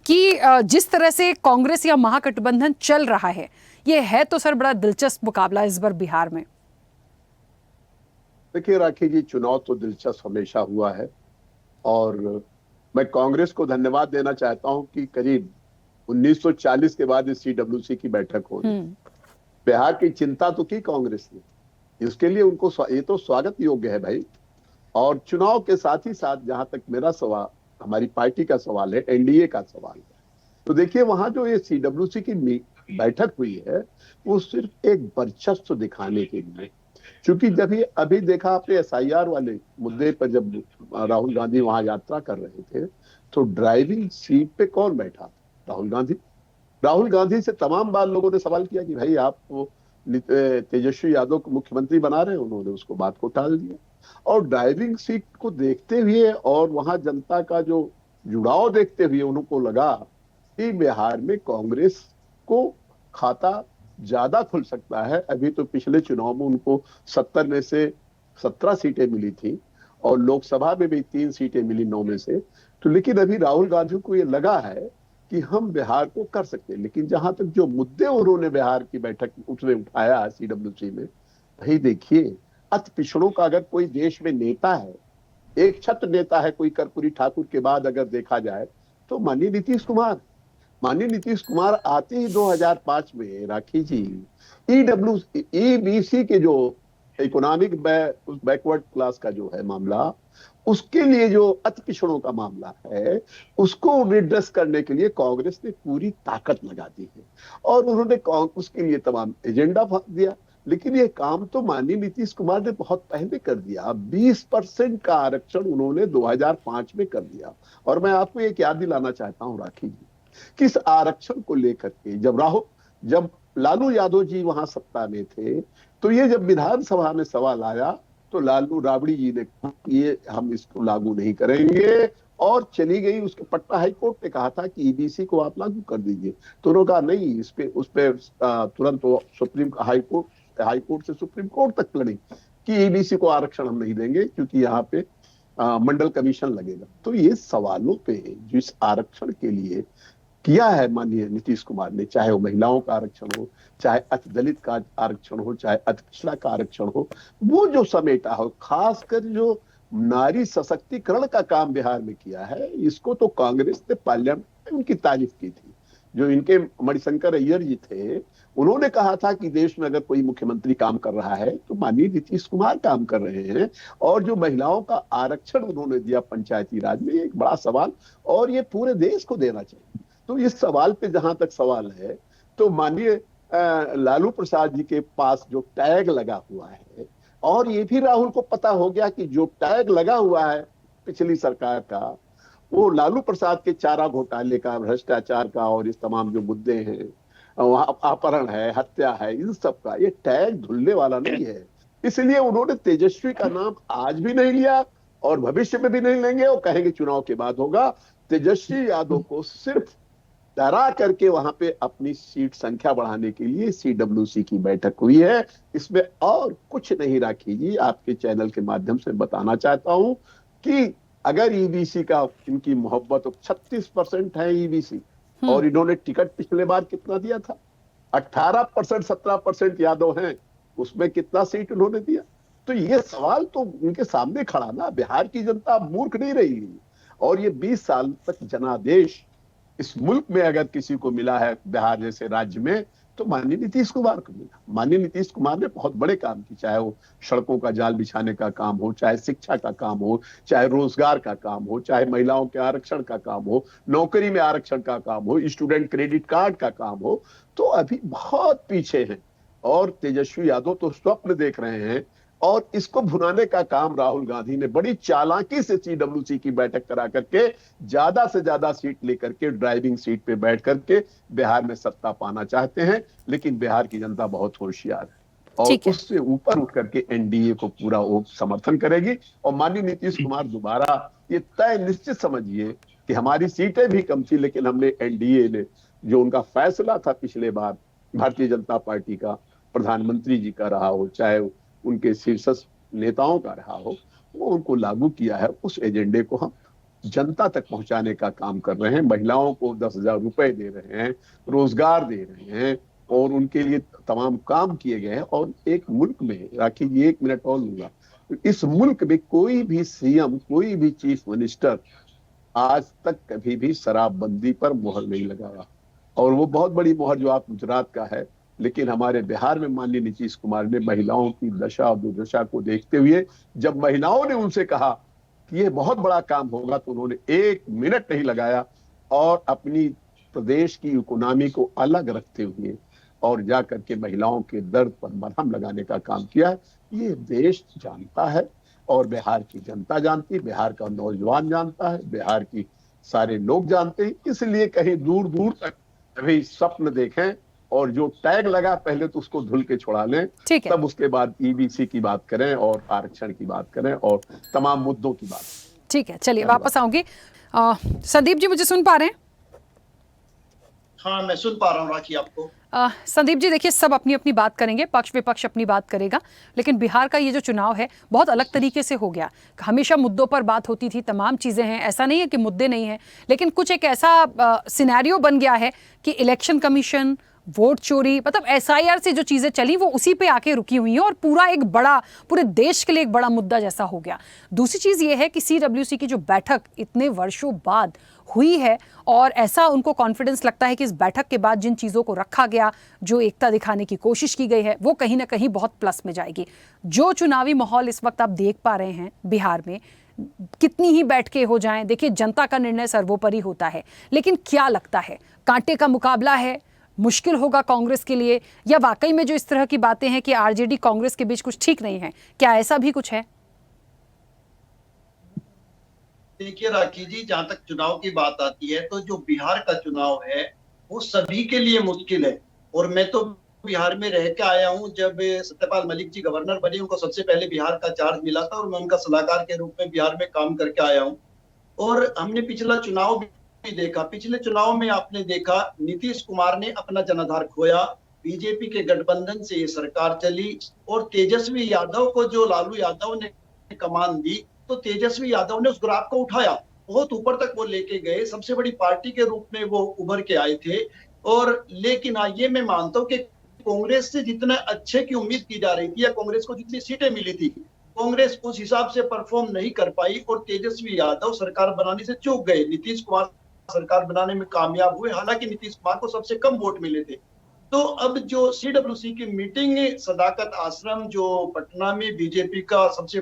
कि जिस तरह से कांग्रेस या महागठबंधन चल रहा है, ये है तो सर बड़ा दिलचस्प मुकाबला इस बार बिहार में। देखिए राखी जी, चुनाव तो दिलचस्प हमेशा हुआ है और मैं कांग्रेस को धन्यवाद देना चाहता हूं कि करीब 1940 के बाद इस सीडब्ल्यूसी की बैठक हो रही। बिहार की चिंता तो की कांग्रेस ने, इसके लिए उनको ये तो स्वागत योग्य है भाई। और चुनाव के साथ ही साथ जहां तक मेरा सवाल, हमारी पार्टी का सवाल है, एनडीए का सवाल है, तो देखिए वहां जो ये सीडब्ल्यूसी की बैठक हुई है, वो सिर्फ एक वर्चस्व दिखाने के लिए, क्योंकि जब ये अभी देखा आपने एसआईआर वाले मुद्दे पर, जब राहुल गांधी वहां यात्रा कर रहे थे, तो ड्राइविंग सीट पे कौन बैठा? राहुल गांधी। राहुल गांधी से तमाम बार लोगों ने सवाल किया कि भाई आप तेजस्वी यादव को मुख्यमंत्री बना रहे हैं, उन्होंने उसको बात को टाल दिया। और ड्राइविंग सीट को देखते हुए और वहां जनता का जो जुड़ाव देखते हुए उनको लगा कि बिहार में कांग्रेस को खाता ज्यादा खुल सकता है। अभी तो पिछले चुनाव में उनको 70 में से 17 सीटें मिली थी और लोकसभा में भी 3 सीटें मिली 9 में से। तो लेकिन अभी राहुल गांधी को ये लगा है कि हम बिहार को कर सकते हैं। लेकिन जहां तक जो मुद्दे उन्होंने बिहार की बैठक उसने उठाया सीडब्ल्यूसी में, भाई देखिए, अति पिछड़ों का अगर कोई देश में नेता है, एक छत्र नेता है कोई कर्पूरी ठाकुर के बाद अगर देखा जाए, तो माननीय नीतीश कुमार। माननीय नीतीश कुमार आते ही 2005 में राखी जी ईबीसी के जो इकोनॉमिक बैकवर्ड क्लास का जो है मामला, उसके लिए जो अति पिछड़ों का मामला है, उसको रिड्रेस करने के लिए कांग्रेस ने पूरी ताकत लगा दी है और उन्होंने उसके लिए तमाम एजेंडा दिया। लेकिन ये काम तो माननीय नीतीश कुमार ने बहुत पहले कर दिया। 20% का आरक्षण उन्होंने 2005 में कर दिया। और मैं आपको एक याद दिलाना चाहता हूं राखी जी, किस आरक्षण को लेकर के जब लालू यादव जी वहां सत्ता में थे, तो ये जब विधानसभा में सवाल आया तो लालू राबड़ी जी ने कहा ये हम इसको लागू नहीं करेंगे और चली गई। उसके पटना हाईकोर्ट ने कहा था कि ईबीसी को आप लागू कर दीजिए, तो उन्होंने कहा नहीं, उस पे तुरंत सुप्रीम हाईकोर्ट से सुप्रीम कोर्ट तक लड़ी कि ईबीसी को आरक्षण हम नहीं देंगे क्योंकि यहाँ पे मंडल कमीशन लगेगा। तो ये सवालों पे जो इस आरक्षण के लिए किया है माननीय नीतीश कुमार ने, चाहे वो महिलाओं का आरक्षण हो, चाहे अति दलित का आरक्षण हो, चाहे अति पिछड़ा का आरक्षण हो, वो जो समेटा हो, खासकर जो नारी सशक्तिकरण का काम बिहार में किया है, इसको तो कांग्रेस ने पार्लियामेंट में उनकी तारीफ की थी। जो इनके मणिशंकर अय्यर जी थे, उन्होंने कहा था कि देश में अगर कोई मुख्यमंत्री काम कर रहा है तो माननीय नीतीश कुमार काम कर रहे हैं। और जो महिलाओं का आरक्षण उन्होंने दिया पंचायती राज में, एक बड़ा सवाल, और ये पूरे देश को देना चाहिए। तो इस सवाल पे जहां तक सवाल है, तो माननीय लालू प्रसाद जी के पास जो टैग लगा हुआ है, और ये भी राहुल को पता हो गया कि जो टैग लगा हुआ है पिछली सरकार का, वो लालू प्रसाद के चारा घोटाले का, भ्रष्टाचार का और इस तमाम जो मुद्दे हैं, वहां अपहरण है, हत्या है, इन सब का ये टैग धुलने वाला नहीं है। इसलिए उन्होंने तेजस्वी का नाम आज भी नहीं लिया और भविष्य में भी नहीं लेंगे, और कहेंगे चुनाव के बाद होगा। तेजस्वी यादव को सिर्फ डरा करके वहां पे अपनी सीट संख्या बढ़ाने के लिए सीडब्ल्यूसी की बैठक हुई है। इसमें और कुछ नहीं राखी जी। आपके चैनल के माध्यम से बताना चाहता हूं कि अगर ईबीसी का इनकी मोहब्बत, 36% है ईबीसी, और इन्होंने टिकट पिछले बार कितना दिया था? 18%, 17% यादव हैं, उसमें कितना सीट उन्होंने दिया? तो ये सवाल तो उनके सामने खड़ा ना। बिहार की जनता मूर्ख नहीं रही, और ये 20 साल तक जनादेश इस मुल्क में अगर किसी को मिला है बिहार जैसे राज्य में, तो माननीय नीतीश कुमार को मिला। माननीय नीतीश कुमार ने बहुत बड़े काम किए, चाहे वो सड़कों का जाल बिछाने का काम हो, चाहे शिक्षा का काम हो, चाहे रोजगार का काम हो, चाहे महिलाओं के आरक्षण का काम हो, नौकरी में आरक्षण का काम हो, स्टूडेंट क्रेडिट कार्ड का काम हो। तो अभी बहुत पीछे हैं, और तेजस्वी यादव तो स्वप्न देख रहे हैं, और इसको भुनाने का काम राहुल गांधी ने बड़ी चालाकी से सीडब्ल्यूसी की बैठक करा करके ज्यादा से ज्यादा सीट लेकर के ड्राइविंग सीट पे बैठ करके बिहार में सत्ता पाना चाहते हैं। लेकिन बिहार की जनता बहुत होशियार है, और उससे ऊपर उठ करके एनडीए को पूरा वो समर्थन करेगी। और माननीय नीतीश कुमार दोबारा ये तय निश्चित समझिए कि हमारी सीटें भी कम थी, लेकिन हमने एनडीए ने जो उनका फैसला था पिछले बार भारतीय जनता पार्टी का, प्रधानमंत्री जी का रहा हो, चाहे उनके शीर्ष नेताओं का रहा हो, वो उनको लागू किया है। उस एजेंडे को हम जनता तक पहुंचाने का काम कर रहे हैं। महिलाओं को 10,000 रुपए दे रहे हैं, रोजगार दे रहे हैं, और उनके लिए तमाम काम किए गए हैं। और एक मुल्क में, राखी जी 1 मिनट और लूंगा, इस मुल्क में कोई भी सीएम, कोई भी चीफ मिनिस्टर आज तक कभी भी शराबबंदी पर मुहर नहीं लगाया, और वो बहुत बड़ी मुहर जो आप गुजरात का है। लेकिन हमारे बिहार में माननीय नीतीश कुमार ने महिलाओं की दशा और दुर्दशा को देखते हुए, जब महिलाओं ने उनसे कहा कि ये बहुत बड़ा काम होगा, तो उन्होंने 1 मिनट नहीं लगाया, और अपनी प्रदेश की इकोनॉमी को अलग रखते हुए और जा करके महिलाओं के दर्द पर मरहम लगाने का काम किया। ये देश जानता है, और बिहार की जनता जानती है, बिहार का नौजवान जानता है, बिहार की सारे लोग जानते हैं। इसलिए कहीं दूर दूर तक अभी स्वप्न देखें, और जो टैग लगा पहले तो उसको धुल के छुड़ा लें, तब उसके बाद ईबीसी की बात करें, और आरक्षण की बात करें, और तमाम मुद्दों की बात। ठीक है, चलिए वापस आऊंगी। संदीप जी, मुझे सुन पा रहे हैं? हाँ, मैं सुन पा रहा हूँ राखी आपको। संदीप जी, देखिए, सब अपनी अपनी बात करेंगे, पक्ष विपक्ष अपनी बात करेगा, लेकिन बिहार का ये जो चुनाव है बहुत अलग तरीके से हो गया। हमेशा मुद्दों पर बात होती थी, तमाम चीज़ें हैं, ऐसा नहीं है कि मुद्दे नहीं हैं, लेकिन कुछ एक ऐसा सिनेरियो बन गया है कि इलेक्शन कमीशन, वोट चोरी, मतलब एसआईआर से जो चीज़ें चली वो उसी पे आके रुकी हुई हैं, और पूरा एक बड़ा, पूरे देश के लिए एक बड़ा मुद्दा जैसा हो गया। दूसरी चीज़ ये है कि सीडब्ल्यूसी की जो बैठक इतने वर्षों बाद हुई है, और ऐसा उनको कॉन्फिडेंस लगता है कि इस बैठक के बाद जिन चीज़ों को रखा गया, जो एकता दिखाने की कोशिश की गई है, वो कहीं ना कहीं बहुत प्लस में जाएगी। जो चुनावी माहौल इस वक्त आप देख पा रहे हैं बिहार में, कितनी ही बैठकें हो जाएं, देखिए जनता का निर्णय सर्वोपरि होता है, लेकिन क्या लगता है, कांटे का मुकाबला है, मुश्किल होगा कांग्रेस के लिए, या वाकई में जो इस तरह की बातें हैं कि आरजेडी कांग्रेस के बीच कुछ ठीक नहीं है, क्या ऐसा भी कुछ है? देखिए राखी जी, जहां तक चुनाव की बात आती है, तो जो बिहार का चुनाव है वो सभी के लिए मुश्किल है। और मैं तो बिहार में रह के आया हूं, जब सत्यपाल मलिक जी गवर्नर बने, उनको सबसे पहले बिहार का चार्ज मिला था, और मैं उनका सलाहकार के रूप में बिहार में काम करके आया हूं। और हमने पिछला चुनाव भी देखा। पिछले चुनाव में आपने देखा, नीतीश कुमार ने अपना जनाधार खोया, बीजेपी के गठबंधन से ये सरकार चली, और तेजस्वी यादव को जो लालू यादव ने कमान दी, तो तेजस्वी यादव ने उस ग्राफ को उठाया, बहुत ऊपर तक वो लेके गए, सबसे बड़ी पार्टी के रूप में वो उभर के आए थे। और लेकिन ये मैं मानता हूँ कि कांग्रेस से जितना अच्छे की उम्मीद की जा रही थी, या कांग्रेस को जितनी सीटें मिली थी, कांग्रेस उस हिसाब से परफॉर्म नहीं कर पाई, और तेजस्वी यादव सरकार बनाने से चूक गए। नीतीश कुमार सरकार बनाने में कामयाब हुए, हालांकि नीतीश कुमार को सबसे कम वोट मिले थे। तो अब जो सीडब्ल्यूसी की मीटिंग, सदाकत आश्रम जो पटना में बीजेपी का सबसे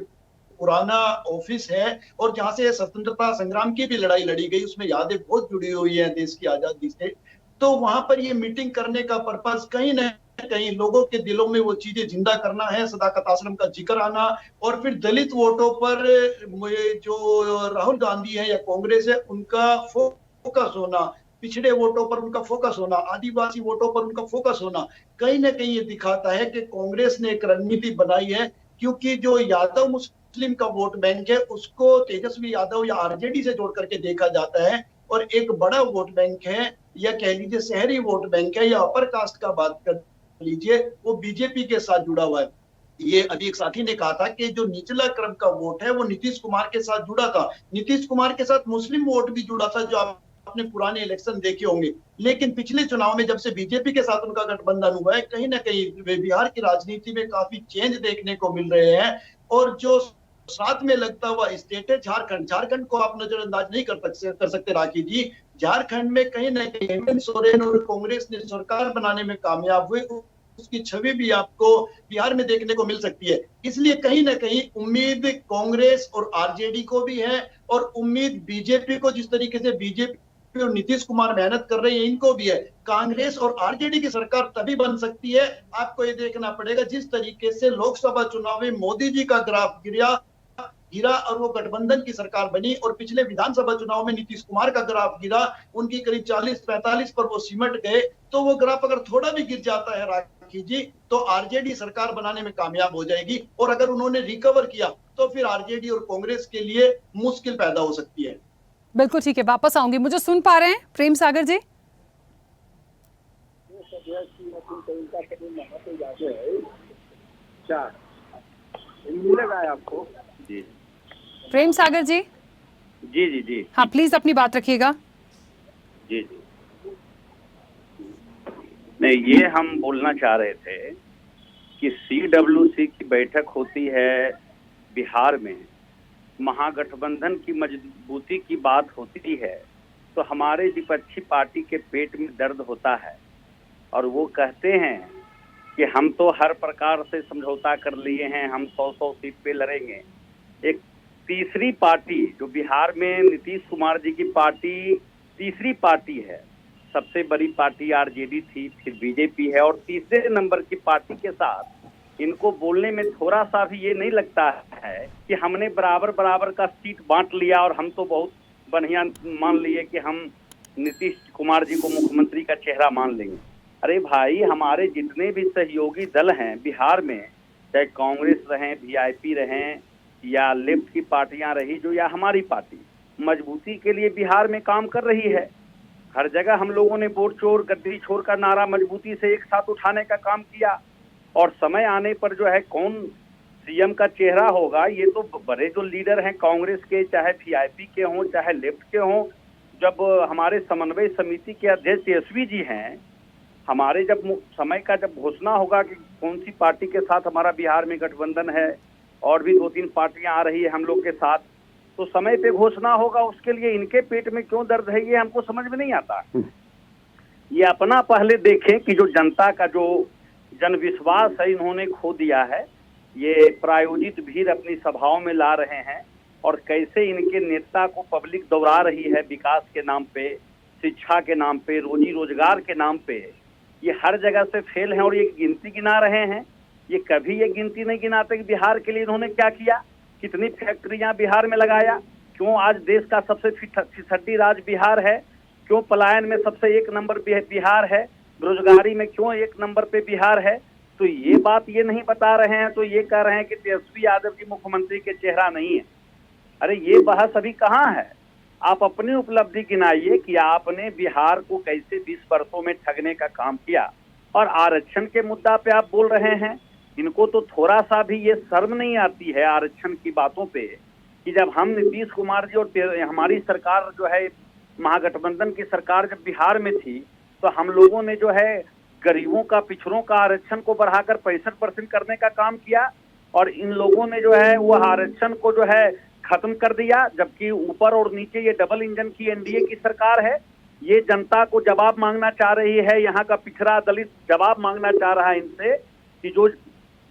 पुराना ऑफिस है, और जहां से स्वतंत्रता संग्राम की भी लड़ाई लड़ी गई, उसमें यादें बहुत जुड़ी हुई है देश की आजादी से, तो वहां पर ये मीटिंग करने का पर्पस कहीं न कहीं लोगों के दिलों में वो चीजें जिंदा करना है, सदाकत आश्रम का जिक्र आना, और फिर दलित वोटों पर जो राहुल गांधी है या कांग्रेस है उनका फोकस होना, पिछड़े वोटों पर उनका फोकस होना, आदिवासी वोटों पर उनका फोकस होना, कहीं ना कहीं ये दिखाता है कि कांग्रेस ने एक रणनीति बनाई है। क्योंकि जो यादव मुस्लिम का वोट बैंक है उसको तेजस्वी यादव या आरजेडी से जोड़ करके देखा जाता है, और एक बड़ा वोट बैंक है, या कह लीजिए शहरी वोट बैंक है, या अपर कास्ट का बात कर लीजिए, वो बीजेपी के साथ जुड़ा हुआ है। ये अभी एक साथी ने कहा था कि जो निचला क्रम का वोट है वो नीतीश कुमार के साथ जुड़ा था, नीतीश कुमार के साथ मुस्लिम वोट भी जुड़ा था, जो आप आपने पुराने इलेक्शन देखे होंगे, लेकिन पिछले चुनाव में जब से बीजेपी के साथ उनका गठबंधन हुआ है, कहीं ना कहीं बिहार की राजनीति में काफी चेंज देखने को मिल रहे हैं। और जो साथ में लगता हुआ स्टेट है झारखंड को आप नजरअंदाज नहीं कर सकते राखी जी। झारखंड में कहीं ना कहीं हेमंत सोरेन और कांग्रेस ने सरकार बनाने में कामयाब हुए, उसकी छवि भी आपको बिहार में देखने को मिल सकती है। इसलिए कहीं ना कहीं उम्मीद कांग्रेस और आरजेडी को भी है, और उम्मीद बीजेपी को, जिस तरीके से बीजेपी और नीतीश कुमार मेहनत कर रहे हैं, इनको भी है। कांग्रेस और आरजेडी की सरकार तभी बन सकती है, आपको ये देखना पड़ेगा जिस तरीके से लोकसभा चुनाव में मोदी जी का ग्राफ गिरा और वो गठबंधन की सरकार बनी, और पिछले विधानसभा चुनाव में नीतीश कुमार का ग्राफ गिरा, उनकी करीब 40-45 पर वो सिमट गए। तो वो ग्राफ अगर थोड़ा भी गिर जाता है राखी जी, तो आरजेडी सरकार बनाने में कामयाब हो जाएगी, और अगर उन्होंने रिकवर किया तो फिर आरजेडी और कांग्रेस के लिए मुश्किल पैदा हो सकती है। बिल्कुल ठीक है, वापस आऊंगी। मुझे सुन पा रहे हैं प्रेम सागर जी? आपको जी प्रेम सागर जी? जी जी जी हाँ, प्लीज अपनी बात रखिएगा। जी जी नहीं, ये हम बोलना चाह रहे थे कि CWC की बैठक होती है बिहार में, महागठबंधन की मजबूती की बात होती है, तो हमारे विपक्षी पार्टी के पेट में दर्द होता है, और वो कहते हैं कि हम तो हर प्रकार से समझौता कर लिए हैं, हम 100 सीट पे लड़ेंगे। एक तीसरी पार्टी जो बिहार में नीतीश कुमार जी की पार्टी तीसरी पार्टी है, सबसे बड़ी पार्टी आरजेडी थी, फिर बीजेपी है, और तीसरे नंबर की पार्टी के साथ इनको बोलने में थोड़ा सा भी ये नहीं लगता है कि हमने बराबर बराबर का सीट बांट लिया और हम तो बहुत बढ़िया मान लिए कि हम नीतीश कुमार जी को मुख्यमंत्री का चेहरा मान लेंगे। अरे भाई, हमारे जितने भी सहयोगी दल हैं बिहार में, चाहे कांग्रेस रहें, वीआईपी रहें, या लेफ्ट की पार्टियां रही जो, या हमारी पार्टी, मजबूती के लिए बिहार में काम कर रही है। हर जगह हम लोगों ने वोट चोर गद्दी छोड़ का नारा मजबूती से एक साथ उठाने का काम किया, और समय आने पर जो है कौन सीएम का चेहरा होगा, ये तो बड़े जो लीडर हैं कांग्रेस के, चाहे वीआईपी के हों चाहे लेफ्ट के हों, जब हमारे समन्वय समिति के अध्यक्ष तेजस्वी जी हैं, हमारे जब समय का जब घोषणा होगा कि कौन सी पार्टी के साथ हमारा बिहार में गठबंधन है, और भी 2-3 पार्टियां आ रही है हम लोग के साथ, तो समय पे घोषणा होगा, उसके लिए इनके पेट में क्यों दर्द है, ये हमको समझ में नहीं आता। ये अपना पहले देखें कि जो जनता का जो जन विश्वास है इन्होंने खो दिया है। ये प्रायोजित भीड़ अपनी सभाओं में ला रहे हैं, और कैसे इनके नेता को पब्लिक दौड़ा रही है विकास के नाम पे, शिक्षा के नाम पे, रोजी रोजगार के नाम पे। ये हर जगह से फेल हैं, और ये गिनती गिना रहे हैं। ये कभी ये गिनती नहीं गिनाते कि बिहार के लिए इन्होंने क्या किया, कितनी फैक्ट्रियां बिहार में लगाया, क्यों आज देश का सबसे फिसड्डी राज्य बिहार है, क्यों पलायन में सबसे 1 नंबर बिहार है, बेरोजगारी में क्यों 1 नंबर पे बिहार है। तो ये बात ये नहीं बता रहे हैं, तो ये कह रहे हैं कि तेजस्वी यादव जी मुख्यमंत्री के चेहरा नहीं है। अरे ये बहस अभी कहाँ है? आप अपनी उपलब्धि गिनाइए कि आपने बिहार को कैसे 20 वर्षों में ठगने का काम किया, और आरक्षण के मुद्दा पे आप बोल रहे हैं। इनको तो थोड़ा सा भी ये शर्म नहीं आती है आरक्षण की बातों पे, कि जब हम नीतीश कुमार जी और हमारी सरकार जो है महागठबंधन की सरकार जब बिहार में थी, तो हम लोगों ने जो है गरीबों का, पिछड़ों का आरक्षण को बढ़ाकर 65% करने का काम किया, और इन लोगों ने जो है वो आरक्षण को जो है खत्म कर दिया। जबकि ऊपर और नीचे ये डबल इंजन की एनडीए की सरकार है। ये जनता को जवाब मांगना चाह रही है, यहाँ का पिछड़ा दलित जवाब मांगना चाह रहा है इनसे कि जो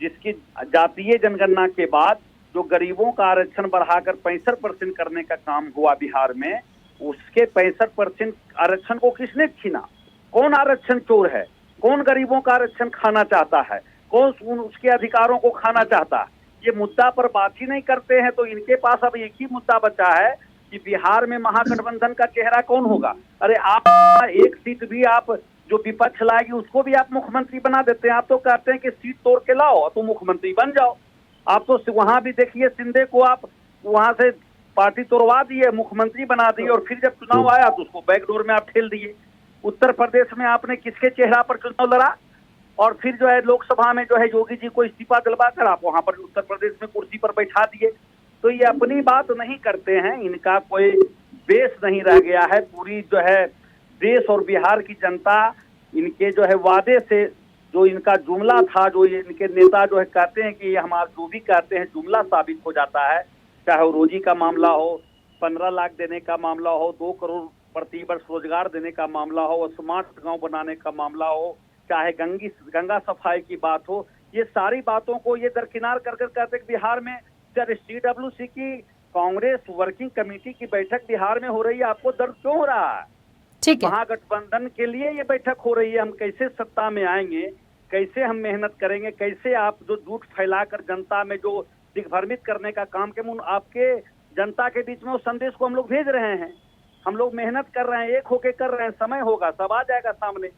जिसकी जातीय जनगणना के बाद जो गरीबों का आरक्षण बढ़ाकर 65% करने का काम हुआ बिहार में, उसके 65% आरक्षण को किसने छीना? कौन आरक्षण चोर है? कौन गरीबों का आरक्षण खाना चाहता है? कौन उसके अधिकारों को खाना चाहता है? ये मुद्दा पर बात ही नहीं करते हैं। तो इनके पास अब एक ही मुद्दा बचा है कि बिहार में महागठबंधन का चेहरा कौन होगा। अरे आप एक सीट भी आप जो विपक्ष लाएगी उसको भी आप मुख्यमंत्री बना देते हैं। आप तो कहते हैं कि सीट तोड़ के लाओ तो मुख्यमंत्री बन जाओ। आप तो वहां भी देखिए, शिंदे को आप वहां से पार्टी तोड़वा दिए, मुख्यमंत्री बना दिए, और फिर जब चुनाव आया तो उसको बैकडोर में आप ठेल दिए। उत्तर प्रदेश में आपने किसके चेहरा पर चुनाव लड़ा, और फिर जो है लोकसभा में जो है योगी जी को इस्तीफा दिलवा कर आप वहां पर उत्तर प्रदेश में कुर्सी पर बैठा दिए। तो ये अपनी बात नहीं करते हैं, इनका कोई बेस नहीं रह गया है। पूरी जो है देश और बिहार की जनता इनके जो है वादे से, जो इनका जुमला था, जो इनके नेता जो है कहते हैं कि ये हमारा जो भी कहते हैं जुमला साबित हो जाता है। चाहे वो रोजी का मामला हो, 15 लाख देने का मामला हो, 2 करोड़ प्रति वर्ष रोजगार देने का मामला हो, स्मार्ट गांव बनाने का मामला हो, चाहे गंगा सफाई की बात हो, ये सारी बातों को ये दरकिनार कर कहते हैं बिहार में जब CWC की कांग्रेस वर्किंग कमेटी की बैठक बिहार में हो रही है, आपको दर्द क्यों हो रहा है? ठीक है, महागठबंधन के लिए ये बैठक हो रही है। हम कैसे सत्ता में आएंगे, कैसे हम मेहनत करेंगे, कैसे आप जो झूठ फैलाकर जनता में जो दिग्भ्रमित करने का काम के आपके जनता के बीच में उस संदेश को हम लोग भेज रहे हैं। हम लोग मेहनत कर रहे हैं, एक होके कर रहे हैं, समय होगा सब आ जाएगा सामने।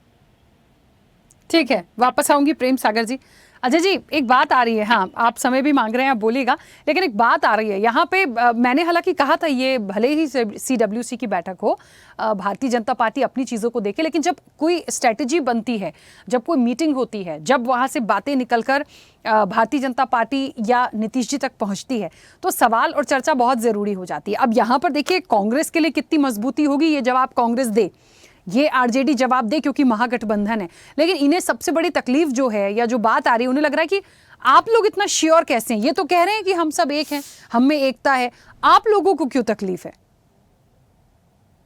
ठीक है, वापस आऊंगी प्रेम सागर जी। अजय जी, एक बात आ रही है, हाँ आप समय भी मांग रहे हैं, आप बोलिएगा, लेकिन एक बात आ रही है यहाँ पे। मैंने हालांकि कहा था ये भले ही CWC की बैठक हो, भारतीय जनता पार्टी अपनी चीज़ों को देखे, लेकिन जब कोई स्ट्रैटेजी बनती है, जब कोई मीटिंग होती है, जब वहाँ से बातें निकलकर भारतीय जनता पार्टी या नीतीश जी तक पहुँचती है, तो सवाल और चर्चा बहुत ज़रूरी हो जाती है। अब यहाँ पर देखिए कांग्रेस के लिए कितनी मजबूती होगी ये जवाब कांग्रेस दे, ये आरजेडी जवाब दे, क्योंकि महागठबंधन है। लेकिन इन्हें सबसे बड़ी तकलीफ जो है या जो बात आ रही है, उन्हें लग रहा है कि आप लोग इतना श्योर कैसे हैं? ये तो कह रहे हैं कि हम सब एक हैं, हम में एकता है, आप लोगों को क्यों तकलीफ है?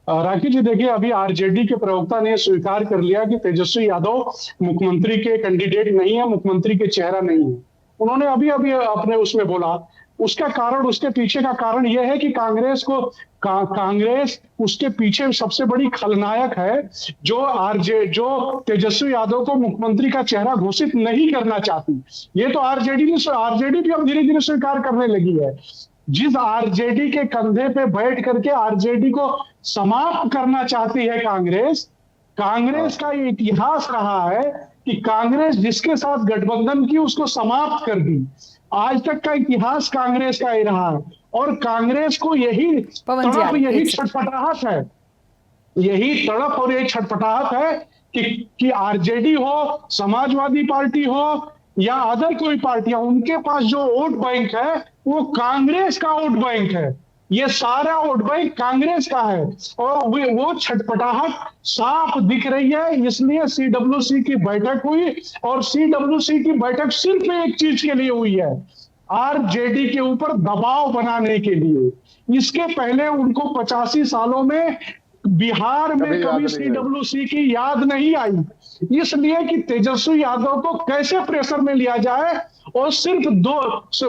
राखी जी देखिए, अभी आरजेडी के प्रवक्ता ने स्वीकार कर लिया कि तेजस्वी यादव मुख्यमंत्री के कैंडिडेट नहीं है, मुख्यमंत्री के चेहरा नहीं है। उन्होंने अभी अपने उसमें बोला। उसका कारण, उसके पीछे का कारण यह है कि कांग्रेस उसके पीछे सबसे बड़ी खलनायक है, जो तेजस्वी यादव को मुख्यमंत्री का चेहरा घोषित नहीं करना चाहती। ये तो आरजेडी भी अब धीरे धीरे स्वीकार करने लगी है। जिस आरजेडी के कंधे पे बैठ करके आरजेडी को समाप्त करना चाहती है कांग्रेस का इतिहास रहा है कि कांग्रेस जिसके साथ गठबंधन की उसको समाप्त कर दी। आज तक का इतिहास कांग्रेस का ही रहा है, और कांग्रेस को यही तड़प, यही छटपटाहट है, यही तड़प और यही छटपटाहट है कि आरजेडी हो, समाजवादी पार्टी हो या अदर कोई पार्टियां, उनके पास जो वोट बैंक है वो कांग्रेस का वोट बैंक है। ये सारा वोट बैंक कांग्रेस का है, और वो छटपटाहट साफ दिख रही है। इसलिए CWC की बैठक हुई, और CWC की बैठक सिर्फ एक चीज के लिए हुई है, आरजेडी के ऊपर दबाव बनाने के लिए। इसके पहले उनको 85 सालों में बिहार में कभी CWC की याद नहीं आई, इसलिए कि तेजस्वी यादव को कैसे प्रेशर में लिया जाए। और सिर्फ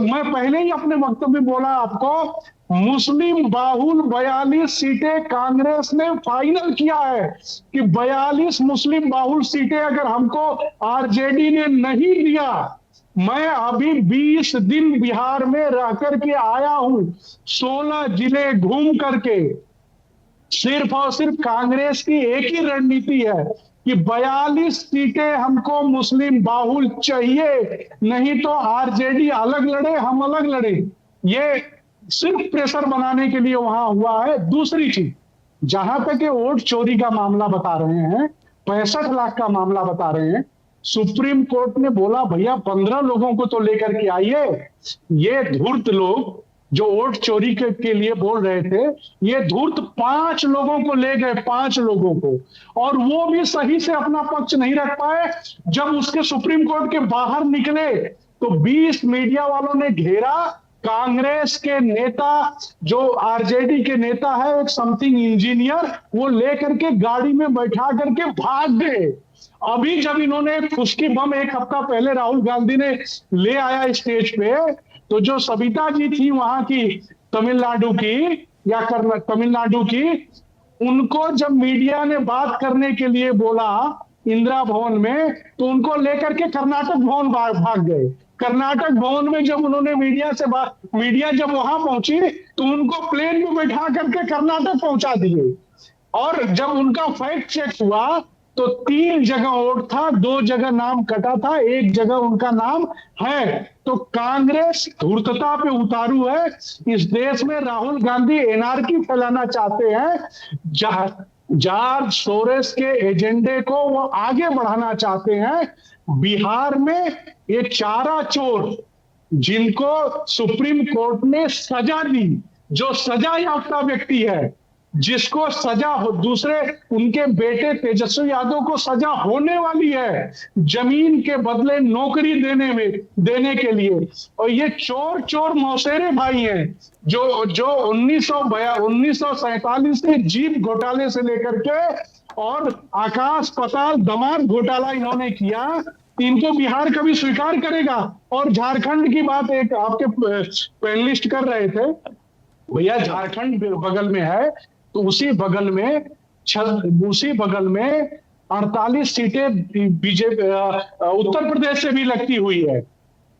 मैं पहले ही अपने वक्तव्य में बोला आपको, मुस्लिम बाहुल 42 सीटें कांग्रेस ने फाइनल किया है कि 42 मुस्लिम बाहुल सीटें अगर हमको आरजेडी ने नहीं दिया। मैं अभी 20 दिन बिहार में रह करके आया हूं, 16 जिले घूम करके। सिर्फ और सिर्फ कांग्रेस की एक ही रणनीति है कि 42 सीटें हमको मुस्लिम बाहुल चाहिए, नहीं तो आरजेडी अलग लड़े, हम अलग लड़े। ये सिर्फ प्रेशर बनाने के लिए वहां हुआ है। दूसरी चीज, जहां तक के वोट चोरी का मामला बता रहे हैं, 65 लाख का मामला बता रहे हैं, सुप्रीम कोर्ट ने बोला भैया 15 लोगों को तो लेकर के आइए। ये धूर्त लोग जो वोट चोरी के लिए बोल रहे थे, ये धूर्त 5 लोगों को ले गए, 5 लोगों को, और वो भी सही से अपना पक्ष नहीं रख पाए। जब उसके सुप्रीम कोर्ट के बाहर निकले तो 20 मीडिया वालों ने घेरा। कांग्रेस के नेता, जो आरजेडी के नेता है, एक समथिंग इंजीनियर, वो लेकर के गाड़ी में बैठा करके भाग गए। अभी जब इन्होंने फुसकी बम एक हफ्ता पहले राहुल गांधी ने ले आया स्टेज पे, तो जो सविता जी थी वहां की तमिलनाडु की, उनको जब मीडिया ने बात करने के लिए बोला इंदिरा भवन में, तो उनको लेकर के कर्नाटक भवन भाग गए। कर्नाटक भवन में जब उन्होंने मीडिया जब वहां पहुंची तो उनको प्लेन में बैठा करके कर्नाटक पहुंचा दिए। और जब उनका फैक्ट चेक हुआ तो 3 जगह वोट था, 2 जगह नाम कटा था, 1 जगह उनका नाम है। तो कांग्रेस धूर्तता पे उतारू है। इस देश में राहुल गांधी एनआरकी फैलाना चाहते हैं, जॉर्ज सोरेस के एजेंडे को वो आगे बढ़ाना चाहते हैं। बिहार में ये चारा चोर, जिनको सुप्रीम कोर्ट ने सजा दी, जो सजा याफ्ता व्यक्ति है, जिसको सजा हो, दूसरे उनके बेटे तेजस्वी यादव को सजा होने वाली है जमीन के बदले नौकरी देने के लिए। और ये चोर मौसेरे भाई हैं जो 1947 से जीप घोटाले से लेकर के और आकाश पाताल दमार घोटाला इन्होंने किया। इनको बिहार कभी स्वीकार करेगा? और झारखंड की बात एक आपके पैनलिस्ट कर रहे थे, भैया झारखंड बगल में है, तो उसी बगल में 48 सीटें बीजेपी उत्तर प्रदेश से भी लगती हुई है।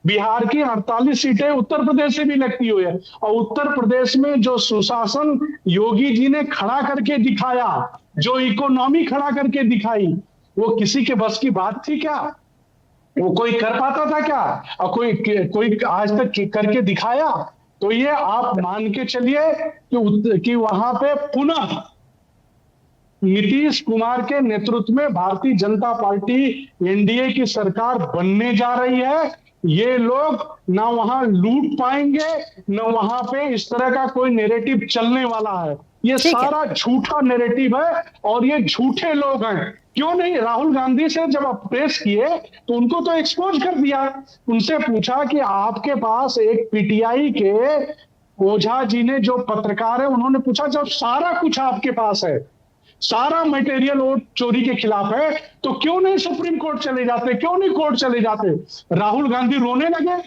बिहार की 48 सीटें उत्तर प्रदेश से भी लगती हुई है। और उत्तर प्रदेश में जो सुशासन योगी जी ने खड़ा करके दिखाया, जो इकोनॉमी खड़ा करके दिखाई, वो किसी के बस की बात थी क्या? वो कोई कर पाता था क्या? और कोई आज तक करके दिखाया? तो ये आप मान के चलिए कि वहां पे पुनः नीतीश कुमार के नेतृत्व में भारतीय जनता पार्टी एनडीए की सरकार बनने जा रही है। ये लोग ना वहां लूट पाएंगे, ना वहां पे इस तरह का कोई नैरेटिव चलने वाला है। ये सारा झूठा नैरेटिव है और ये झूठे लोग हैं। क्यों नहीं? राहुल गांधी से जब आप प्रेस किए तो उनको तो एक्सपोज कर दिया। उनसे पूछा कि आपके पास एक पीटीआई के ओझा जी ने, जो पत्रकार है, उन्होंने पूछा जब सारा कुछ आपके पास है, सारा मटेरियल वोट चोरी के खिलाफ है, तो क्यों नहीं सुप्रीम कोर्ट चले जाते, क्यों नहीं कोर्ट चले जाते? राहुल गांधी रोने लगे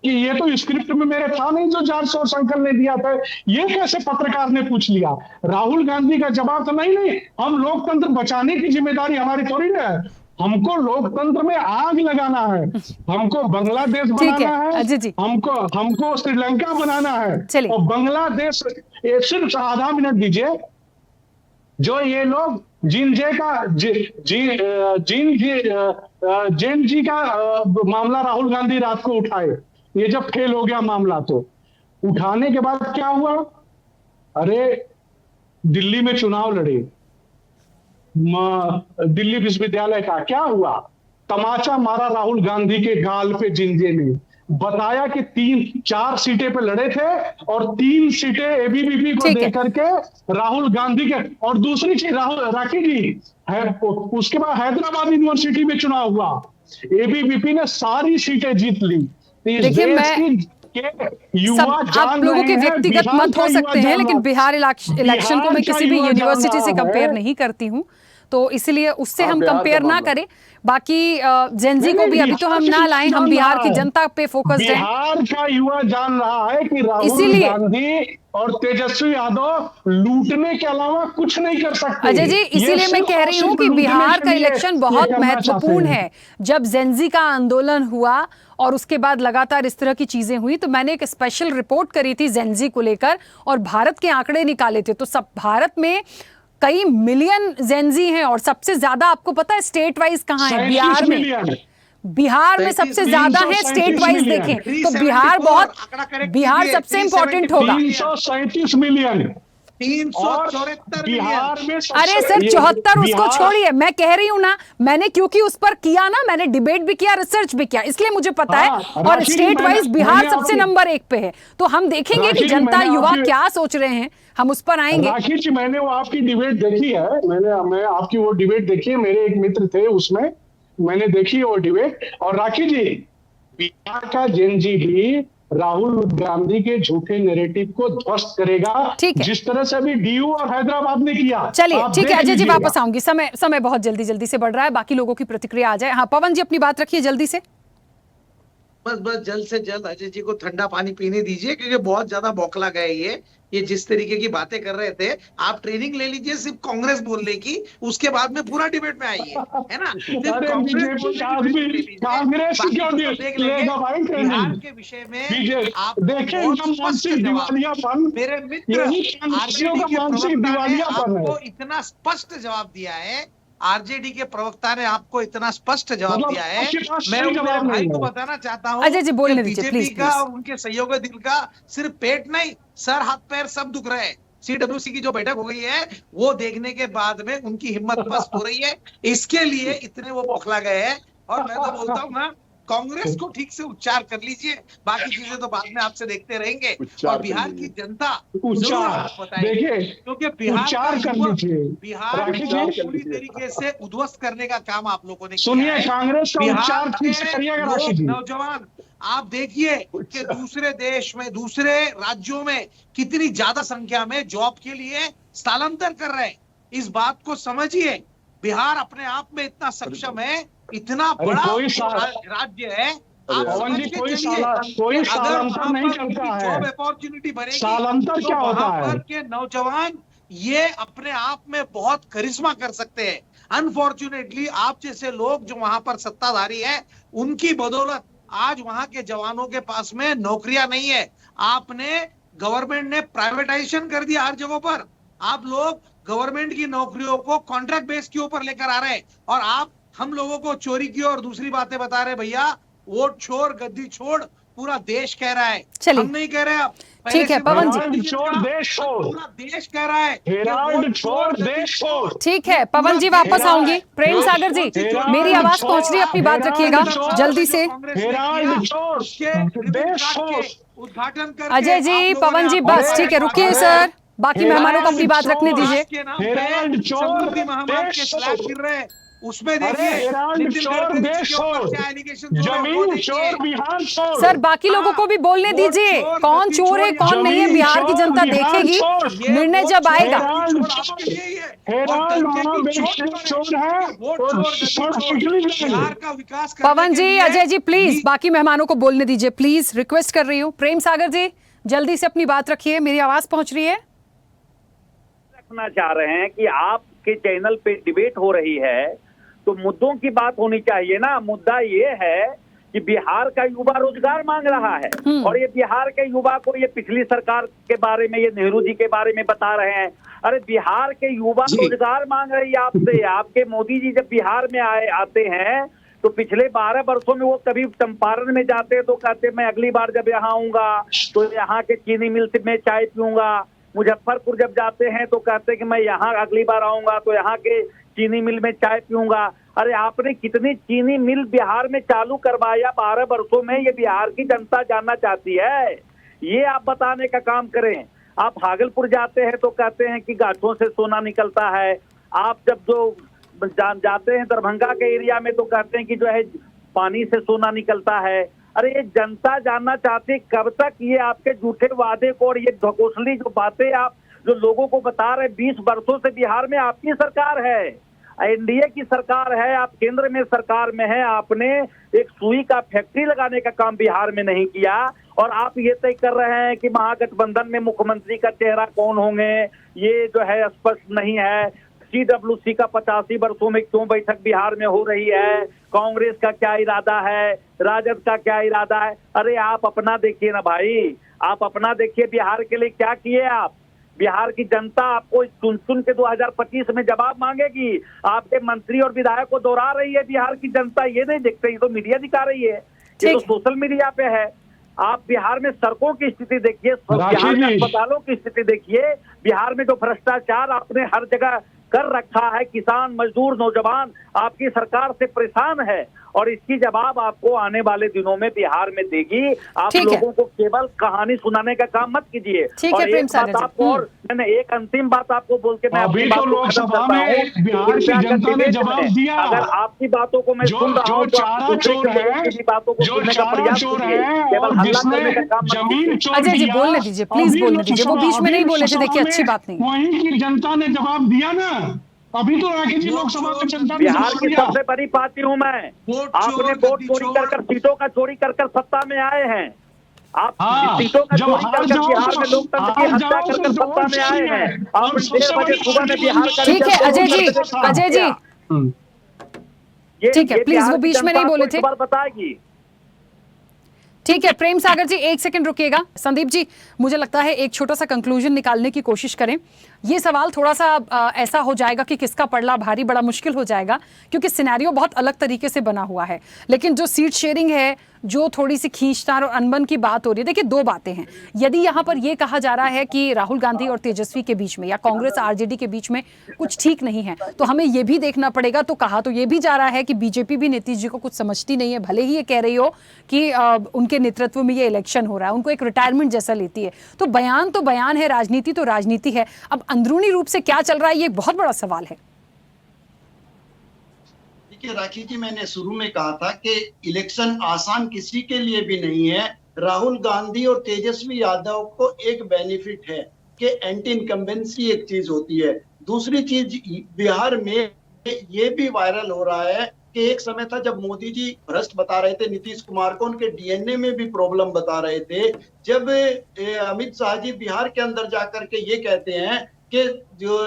कि ये तो स्क्रिप्ट में मेरे था नहीं जो जॉर्ज सोर्स ने दिया था। ये कैसे पत्रकार ने पूछ लिया? राहुल गांधी का जवाब था नहीं, हम लोकतंत्र बचाने की जिम्मेदारी हमारी थोड़ी ना है, हमको लोकतंत्र में आग लगाना है, हमको बांग्लादेश बनाना है, हमको श्रीलंका बनाना है। और बांग्लादेश, सिर्फ आधा मिनट दीजिए, जो ये लोग जैन जी का मामला राहुल गांधी रात को उठाए, ये जब फेल हो गया मामला, तो उठाने के बाद क्या हुआ? अरे दिल्ली में चुनाव लड़े, दिल्ली विश्वविद्यालय का क्या हुआ? तमाचा मारा राहुल गांधी के गाल पे जिंजे ने, बताया कि 4 सीटें पे लड़े थे और 3 सीटें एबीवीपी को देकर के राहुल गांधी के। और दूसरी चीज राखी जी है, उसके बाद हैदराबाद यूनिवर्सिटी में चुनाव हुआ, एबीवीपी ने सारी सीटें जीत ली। देखिए, आप लोगों के व्यक्तिगत मत हो सकते हैं, लेकिन बिहार इलेक्शन को मैं किसी भी यूनिवर्सिटी से कंपेयर नहीं करती हूँ, तो इसलिए उससे हम कंपेयर ना करें। बाकी जेनजी को भी अभी तो हम ना लाएं, हम बिहार की जनता पे फोकस्ड हैं। बिहार का युवा जान रहा है कि राहुल गांधी और तेजस्वी यादव लूटने के अलावा कुछ नहीं कर सकते। अजय जी, इसीलिए मैं कह रही हूँ कि बिहार का इलेक्शन बहुत महत्वपूर्ण है। जब जेनजी का आंदोलन हुआ और उसके बाद लगातार इस तरह की चीजें हुई, तो मैंने एक स्पेशल रिपोर्ट करी थी जेनजी को लेकर और भारत के आंकड़े निकाले थे। तो सब भारत में कई मिलियन जेनजी हैं और सबसे ज्यादा आपको पता है स्टेट वाइज कहाँ है? बिहार में। बिहार में सबसे ज्यादा है स्टेट वाइज देखें तो बिहार सबसे इंपॉर्टेंट होगा। 337 मिलियन 374 बिहार में। अरे सर 74 उसको छोड़िए, मैं कह रही हूँ ना, मैंने क्योंकि उस पर किया ना, मैंने डिबेट भी किया, रिसर्च भी किया, इसलिए मुझे पता है। और स्टेट वाइज बिहार सबसे नंबर 1 पे है। तो हम देखेंगे कि जनता युवा क्या सोच रहे हैं, हम उस पर आएंगे। राखी जी, मैंने वो आपकी डिबेट देखी है, मैं आपकी वो डिबेट देखी है, मेरे एक मित्र थे उसमें, मैंने देखी वो डिबेट। और राखी जी, बिहार का जेनजी भी राहुल गांधी के झूठे नैरेटिव को ध्वस्त करेगा, जिस तरह से अभी डीयू और हैदराबाद ने किया। चलिए ठीक है अजय जी, वापस आऊंगी, समय बहुत जल्दी से बढ़ रहा है, बाकी लोगों की प्रतिक्रिया आ जाए। हाँ पवन जी, अपनी बात रखिए जल्दी से। बस जल्द से जल्द अजय जी को ठंडा पानी पीने दीजिए, क्योंकि बहुत ज्यादा बौखला गए ये जिस तरीके की बातें कर रहे थे। आप ट्रेनिंग ले लीजिए सिर्फ कांग्रेस बोलने की, उसके बाद में पूरा डिबेट में आइए, है ना? बिहार के विषय में आप मेरे मित्र आरजेडी के प्रवक्ता ने आपको इतना स्पष्ट जवाब दिया है, आरजेडी के प्रवक्ता ने आपको इतना स्पष्ट जवाब दिया है। मैं मेरे भाई को बताना चाहता हूँ, अजय जी बोलने दीजिए बीजेपी का और उनके सहयोगी दिल का सिर्फ पेट नहीं, सर हाथ पैर सब दुख रहे हैं। सीडब्ल्यूसी की जो बैठक हो गई है वो देखने के बाद में उनकी हिम्मत पस्त हो रही है, इसके लिए इतने वो बौखला गए हैं। और मैं तो बोलता हूँ ना, कांग्रेस को ठीक से उच्चार कर लीजिए, बाकी चीजें तो बाद में आपसे देखते रहेंगे। उच्चार और बिहार कर की लीजिए। जनता उच्चार देखिए, क्योंकि बिहार उच्चार का कर युवा- लीजिए बिहार राखी को जी। पूरी तरीके से उद्ध्वस्त करने का काम आप लोगों ने किया सुनिए, है। कांग्रेस का बिहार उच्चार ठीक से के करिएगा लोग, राखी जी। नौजवान, आप देखिए कि दूसरे देश में, दूसरे राज्यों में कितनी ज्यादा संख्या में जॉब के लिए स्थलांतर कर रहे हैं। इस बात को समझिए। बिहार अपने आप में इतना सक्षम है, इतना अरे बड़ा कोई राज्य है। आप पवन जी, समझ के कोई चलिए कोई कि अगर स्थलांतर वहां नहीं पर चलता है। जॉब अपॉर्चुनिटी बनेगी स्थलांतर तो क्या होता वहां है? पर के नौजवान ये अपने आप में बहुत करिश्मा कर सकते हैं। अनफॉर्चुनेटली आप जैसे लोग जो वहां पर सत्ताधारी है, उनकी बदौलत आज वहां के जवानों के पास में नौकरियां नहीं है। आपने, गवर्नमेंट ने प्राइवेटाइजेशन कर दिया हर जगहों पर। आप लोग गवर्नमेंट की नौकरियों को कॉन्ट्रैक्ट बेस के ऊपर लेकर आ रहे हैं, और आप हम लोगों को चोरी की और दूसरी बातें बता रहे। भैया, वोट छोड़, गद्दी छोड़, पूरा देश कह रहा है, चलिए। हम नहीं कह रहे। अब ठीक है, पवन जी। हेराल्ड छोड़, देश छोड़। पूरा देश कह रहा है कि हेराल्ड वोट छोड़, गद्दी देश छोड़। ठीक है, पवन जी वापस आऊंगी। प्रेम सागर जी, मेरी आवाज पहुंच रही है, अपनी बात रखिएगा जल्दी से। हेराल्ड छोड़, देश छोड़। उद्घाटन कर अजय जी, पवन जी, बस ठीक है, रुकिए सर, बाकी मेहमानों को अपनी बात रखने दीजिए। हेराल्ड छोड़, महामारी के देश स्लैब छोड़। गिर रहे हैं, उसमें अरे देखिए हेराल्ड नितिन छोड़, गडकरी जी देश के ऊपर छोड़। क्या एलिगेशन हो रहे हैं, वो जमीन देखिए। छोड़, बिहार छोड़। सर, बाकी लोगों को भी बोलने दीजिए, कौन चोर है कौन नहीं है, बिहार की जनता देखेगी, निर्णय जब आएगा। बिहार का विकास पवन जी, अजय जी, प्लीज बाकी मेहमानों को बोलने दीजिए, प्लीज रिक्वेस्ट कर रही हूँ। प्रेम सागर जी, जल्दी से अपनी बात रखिए, मेरी आवाज पहुंच रही है। रखना चाह रहे हैं कि आपके चैनल पे डिबेट हो रही है तो मुद्दों की बात होनी चाहिए ना। मुद्दा ये है कि बिहार का युवा रोजगार मांग रहा है, और ये बिहार के युवा को ये पिछली सरकार के बारे में, ये नेहरू जी के बारे में बता रहे हैं। अरे बिहार के युवा रोजगार मांग रही है आपसे। आपके मोदी जी जब बिहार में आते हैं तो पिछले 12 वर्षों में वो कभी चंपारण में जाते हैं तो कहते मैं अगली बार जब यहाँ आऊंगा तो यहाँ के चीनी मिल में चाय पीऊंगा। मुजफ्फरपुर जब जाते हैं तो कहते कि मैं यहाँ अगली बार आऊंगा तो यहाँ के चीनी मिल में चाय पीऊंगा। अरे आपने कितनी चीनी मिल बिहार में चालू करवाया 12 वर्षों में, ये बिहार की जनता जानना चाहती है। ये आप बताने का काम करें। आप भागलपुर जाते हैं तो कहते हैं कि गाछों से सोना निकलता है। आप जब जो जाते हैं दरभंगा के एरिया में तो कहते हैं कि जो है पानी से सोना निकलता है। अरे ये जनता जानना चाहती है कब तक ये आपके झूठे वादे को और ये ढकोसली जो बातें आप जो लोगों को बता रहे। 20 वर्षों से बिहार में आपकी सरकार है, एनडीए की सरकार है, आप केंद्र में सरकार में है। आपने एक सुई का फैक्ट्री लगाने का काम बिहार में नहीं किया, और आप ये तय कर रहे हैं कि महागठबंधन में मुख्यमंत्री का चेहरा कौन होंगे, ये जो है स्पष्ट नहीं है। सीडब्ल्यूसी का 85 वर्षों में क्यों बैठक बिहार में हो रही है, कांग्रेस का क्या इरादा है, राजद का क्या इरादा है। अरे आप अपना देखिए ना भाई, आप अपना देखिए, बिहार के लिए क्या किए आप। बिहार की जनता आपको चुन चुन के 2025 में जवाब मांगेगी। आपके मंत्री और विधायक को दोहरा रही है बिहार की जनता, ये नहीं देखते, ये तो मीडिया दिखा रही है, ये तो सोशल मीडिया पे है। आप बिहार में सड़कों की स्थिति देखिए, बिहार में अस्पतालों की स्थिति देखिए, बिहार में जो भ्रष्टाचार आपने हर जगह कर रखा है। किसान, मजदूर, नौजवान आपकी सरकार से परेशान है, और इसकी जवाब आपको आने वाले दिनों में बिहार में देगी। आप लोगों को केवल कहानी सुनाने का काम मत कीजिए। और एक बात आपको, और मैंने एक अंतिम बात आपको बोल के मैं अपनी बात को खत्म करता हूँ। बिहार की जनता ने जवाब दिया। अगर आपकी बातों को मैं सुन रहा हूँ तो आप दूसरे लोगों की बातों को सुनने का प्रयास कीजिए, केवल हल्ला करने का काम मत कीजिए। अजय जी, बोलने दीजिए, प्लीज बोलने दीजिए, वो बीच में नहीं बोले थे, देखिए अच्छी बात नहीं। वहीं की जनता ने जवाब दिया ना। अभी तो राखी जी लोकसभा में जनता ने बिहार की सबसे बड़ी पार्टी हूँ मैं। आपने वोट चोरी कर सीटों का चोरी कर सत्ता में आए हैं। आप सीटों का चोरी कर बिहार में लोकतंत्र की हत्या कर सत्ता में आए हैं। आप 1:30 बजे सुबह में बिहार का, ठीक है अजय जी, अजय जी, ठीक है, प्लीज वो बीच में नहीं बोले थे, बताएगी। ठीक है। प्रेम सागर जी, 1 सेकंड रुकिएगा। संदीप जी, मुझे लगता है एक छोटा सा कंक्लूजन निकालने की कोशिश करें। ये सवाल थोड़ा सा ऐसा हो जाएगा कि किसका पड़ला भारी बड़ा मुश्किल हो जाएगा, क्योंकि सिनेरियो बहुत अलग तरीके से बना हुआ है। लेकिन जो सीट शेयरिंग है, जो थोड़ी सी खींचतान और अनबन की बात हो रही है, देखिए दो बातें हैं। यदि यहाँ पर यह कहा जा रहा है कि राहुल गांधी और तेजस्वी के बीच में या कांग्रेस आरजेडी के बीच में कुछ ठीक नहीं है, तो हमें यह भी देखना पड़ेगा। तो कहा तो यह भी जा रहा है कि बीजेपी भी नीतीश जी को कुछ समझती नहीं है, भले ही ये कह रही हो कि उनके नेतृत्व में ये इलेक्शन हो रहा है, उनको एक रिटायरमेंट जैसा लेती है। तो बयान है, राजनीति तो राजनीति है। अब अंदरूनी रूप से क्या चल रहा है, ये बहुत बड़ा सवाल है। देखिए राखी जी, मैंने शुरू में कहा था कि इलेक्शन आसान किसी के लिए भी नहीं है। राहुल गांधी और तेजस्वी यादव को एक बेनिफिट है कि एंटी इनकम्बेंसी एक चीज होती है। दूसरी चीज, बिहार में ये भी वायरल हो रहा है कि एक समय था जब मोदी जी भ्रष्ट बता रहे थे नीतीश कुमार को, उनके डीएनए में भी प्रॉब्लम बता रहे थे। जब अमित शाह जी बिहार के अंदर जाकर के ये कहते हैं कि जो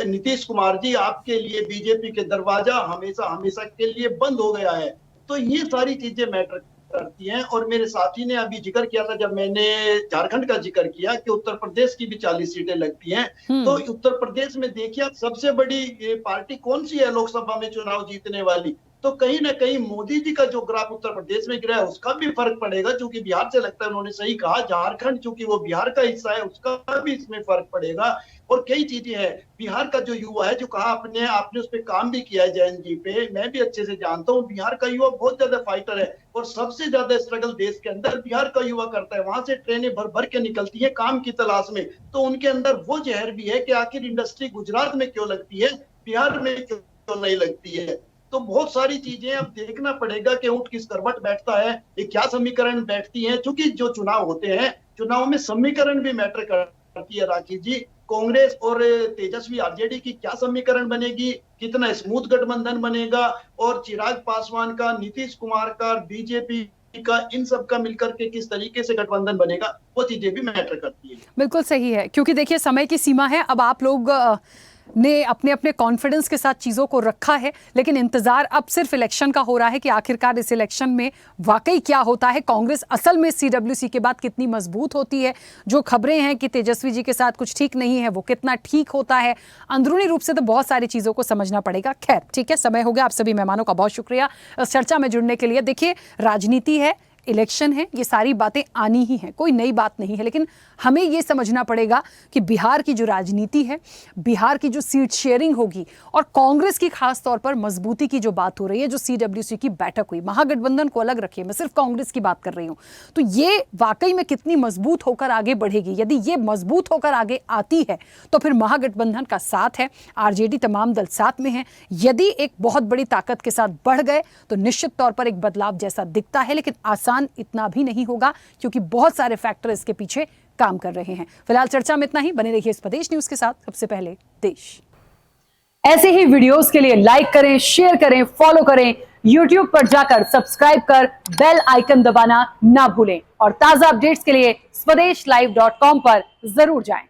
नीतीश कुमार जी, आपके लिए बीजेपी के दरवाजा हमेशा हमेशा के लिए बंद हो गया है, तो ये सारी चीजें मैटर करती हैं। और मेरे साथी ने अभी जिक्र किया था, जब मैंने झारखंड का जिक्र किया, कि उत्तर प्रदेश की भी 40 सीटें लगती हैं। तो उत्तर प्रदेश में देखिए सबसे बड़ी पार्टी कौन सी है लोकसभा में चुनाव जीतने वाली, तो कहीं ना कहीं मोदी जी का जो ग्राफ उत्तर प्रदेश में गिरा है उसका भी फर्क पड़ेगा। चूंकि बिहार से लगता है, उन्होंने सही कहा, झारखंड चूंकि वो बिहार का हिस्सा है, उसका भी इसमें फर्क पड़ेगा। और कई चीजें हैं। बिहार का जो युवा है, जो कहा आपने उस पर काम भी किया है जैन जी पे, मैं भी अच्छे से जानता हूँ। बिहार का युवा बहुत ज्यादा फाइटर है और सबसे ज्यादा स्ट्रगल देश के अंदर बिहार का युवा करता है। वहां से ट्रेनें भर भर के निकलती है काम की तलाश में, तो उनके अंदर वो जहर भी है कि आखिर इंडस्ट्री गुजरात में क्यों लगती है, बिहार में क्यों नहीं लगती है। तो बहुत सारी चीजें अब देखना पड़ेगा कि ऊंट किस करवट बैठता है, ये क्या समीकरण बैठती है। क्योंकि जो चुनाव होते हैं, चुनाव में समीकरण भी मैटर करती है राखी जी। कांग्रेस और तेजस्वी आरजेडी की क्या समीकरण बनेगी, कितना स्मूथ गठबंधन बनेगा, और चिराग पासवान का, नीतीश कुमार का, बीजेपी का, इन सब का मिलकर के किस तरीके से गठबंधन बनेगा, वो चीजें भी मैटर करती है। बिल्कुल सही है, क्योंकि देखिए समय की सीमा है। अब आप लोग ने अपने अपने कॉन्फिडेंस के साथ चीज़ों को रखा है, लेकिन इंतजार अब सिर्फ इलेक्शन का हो रहा है कि आखिरकार इस इलेक्शन में वाकई क्या होता है। कांग्रेस असल में सीडब्ल्यूसी के बाद कितनी मजबूत होती है। जो खबरें हैं कि तेजस्वी जी के साथ कुछ ठीक नहीं है, वो कितना ठीक होता है। अंदरूनी रूप से तो बहुत सारी चीज़ों को समझना पड़ेगा। खैर ठीक है, समय हो गया। आप सभी मेहमानों का बहुत शुक्रिया इस चर्चा में जुड़ने के लिए। देखिए, राजनीति है, इलेक्शन है, ये सारी बातें आनी ही हैं, कोई नई बात नहीं है। लेकिन हमें ये समझना पड़ेगा कि बिहार की जो राजनीति है, बिहार की जो सीट शेयरिंग होगी, और कांग्रेस की खास तौर पर मजबूती की जो बात हो रही है, जो सीडब्ल्यूसी की बैठक हुई, महागठबंधन को अलग रखिए, मैं सिर्फ कांग्रेस की बात कर रही हूं, तो ये वाकई में कितनी मजबूत होकर आगे बढ़ेगी। यदि ये मजबूत होकर आगे आती है तो फिर महागठबंधन का साथ है, आरजेडी तमाम दल साथ में है। यदि एक बहुत बड़ी ताकत के साथ बढ़ गए तो निश्चित तौर पर एक बदलाव जैसा दिखता है, लेकिन आसान इतना भी नहीं होगा, क्योंकि बहुत सारे फैक्टर इसके पीछे काम कर रहे हैं। फिलहाल चर्चा में इतना ही। बने रहिए स्वदेश न्यूज के साथ। सबसे पहले देश। ऐसे ही वीडियोस के लिए लाइक करें, शेयर करें, फॉलो करें। YouTube पर जाकर सब्सक्राइब कर बेल आइकन दबाना ना भूलें, और ताजा अपडेट्स के लिए swedeshlive.com पर जरूर जाएं।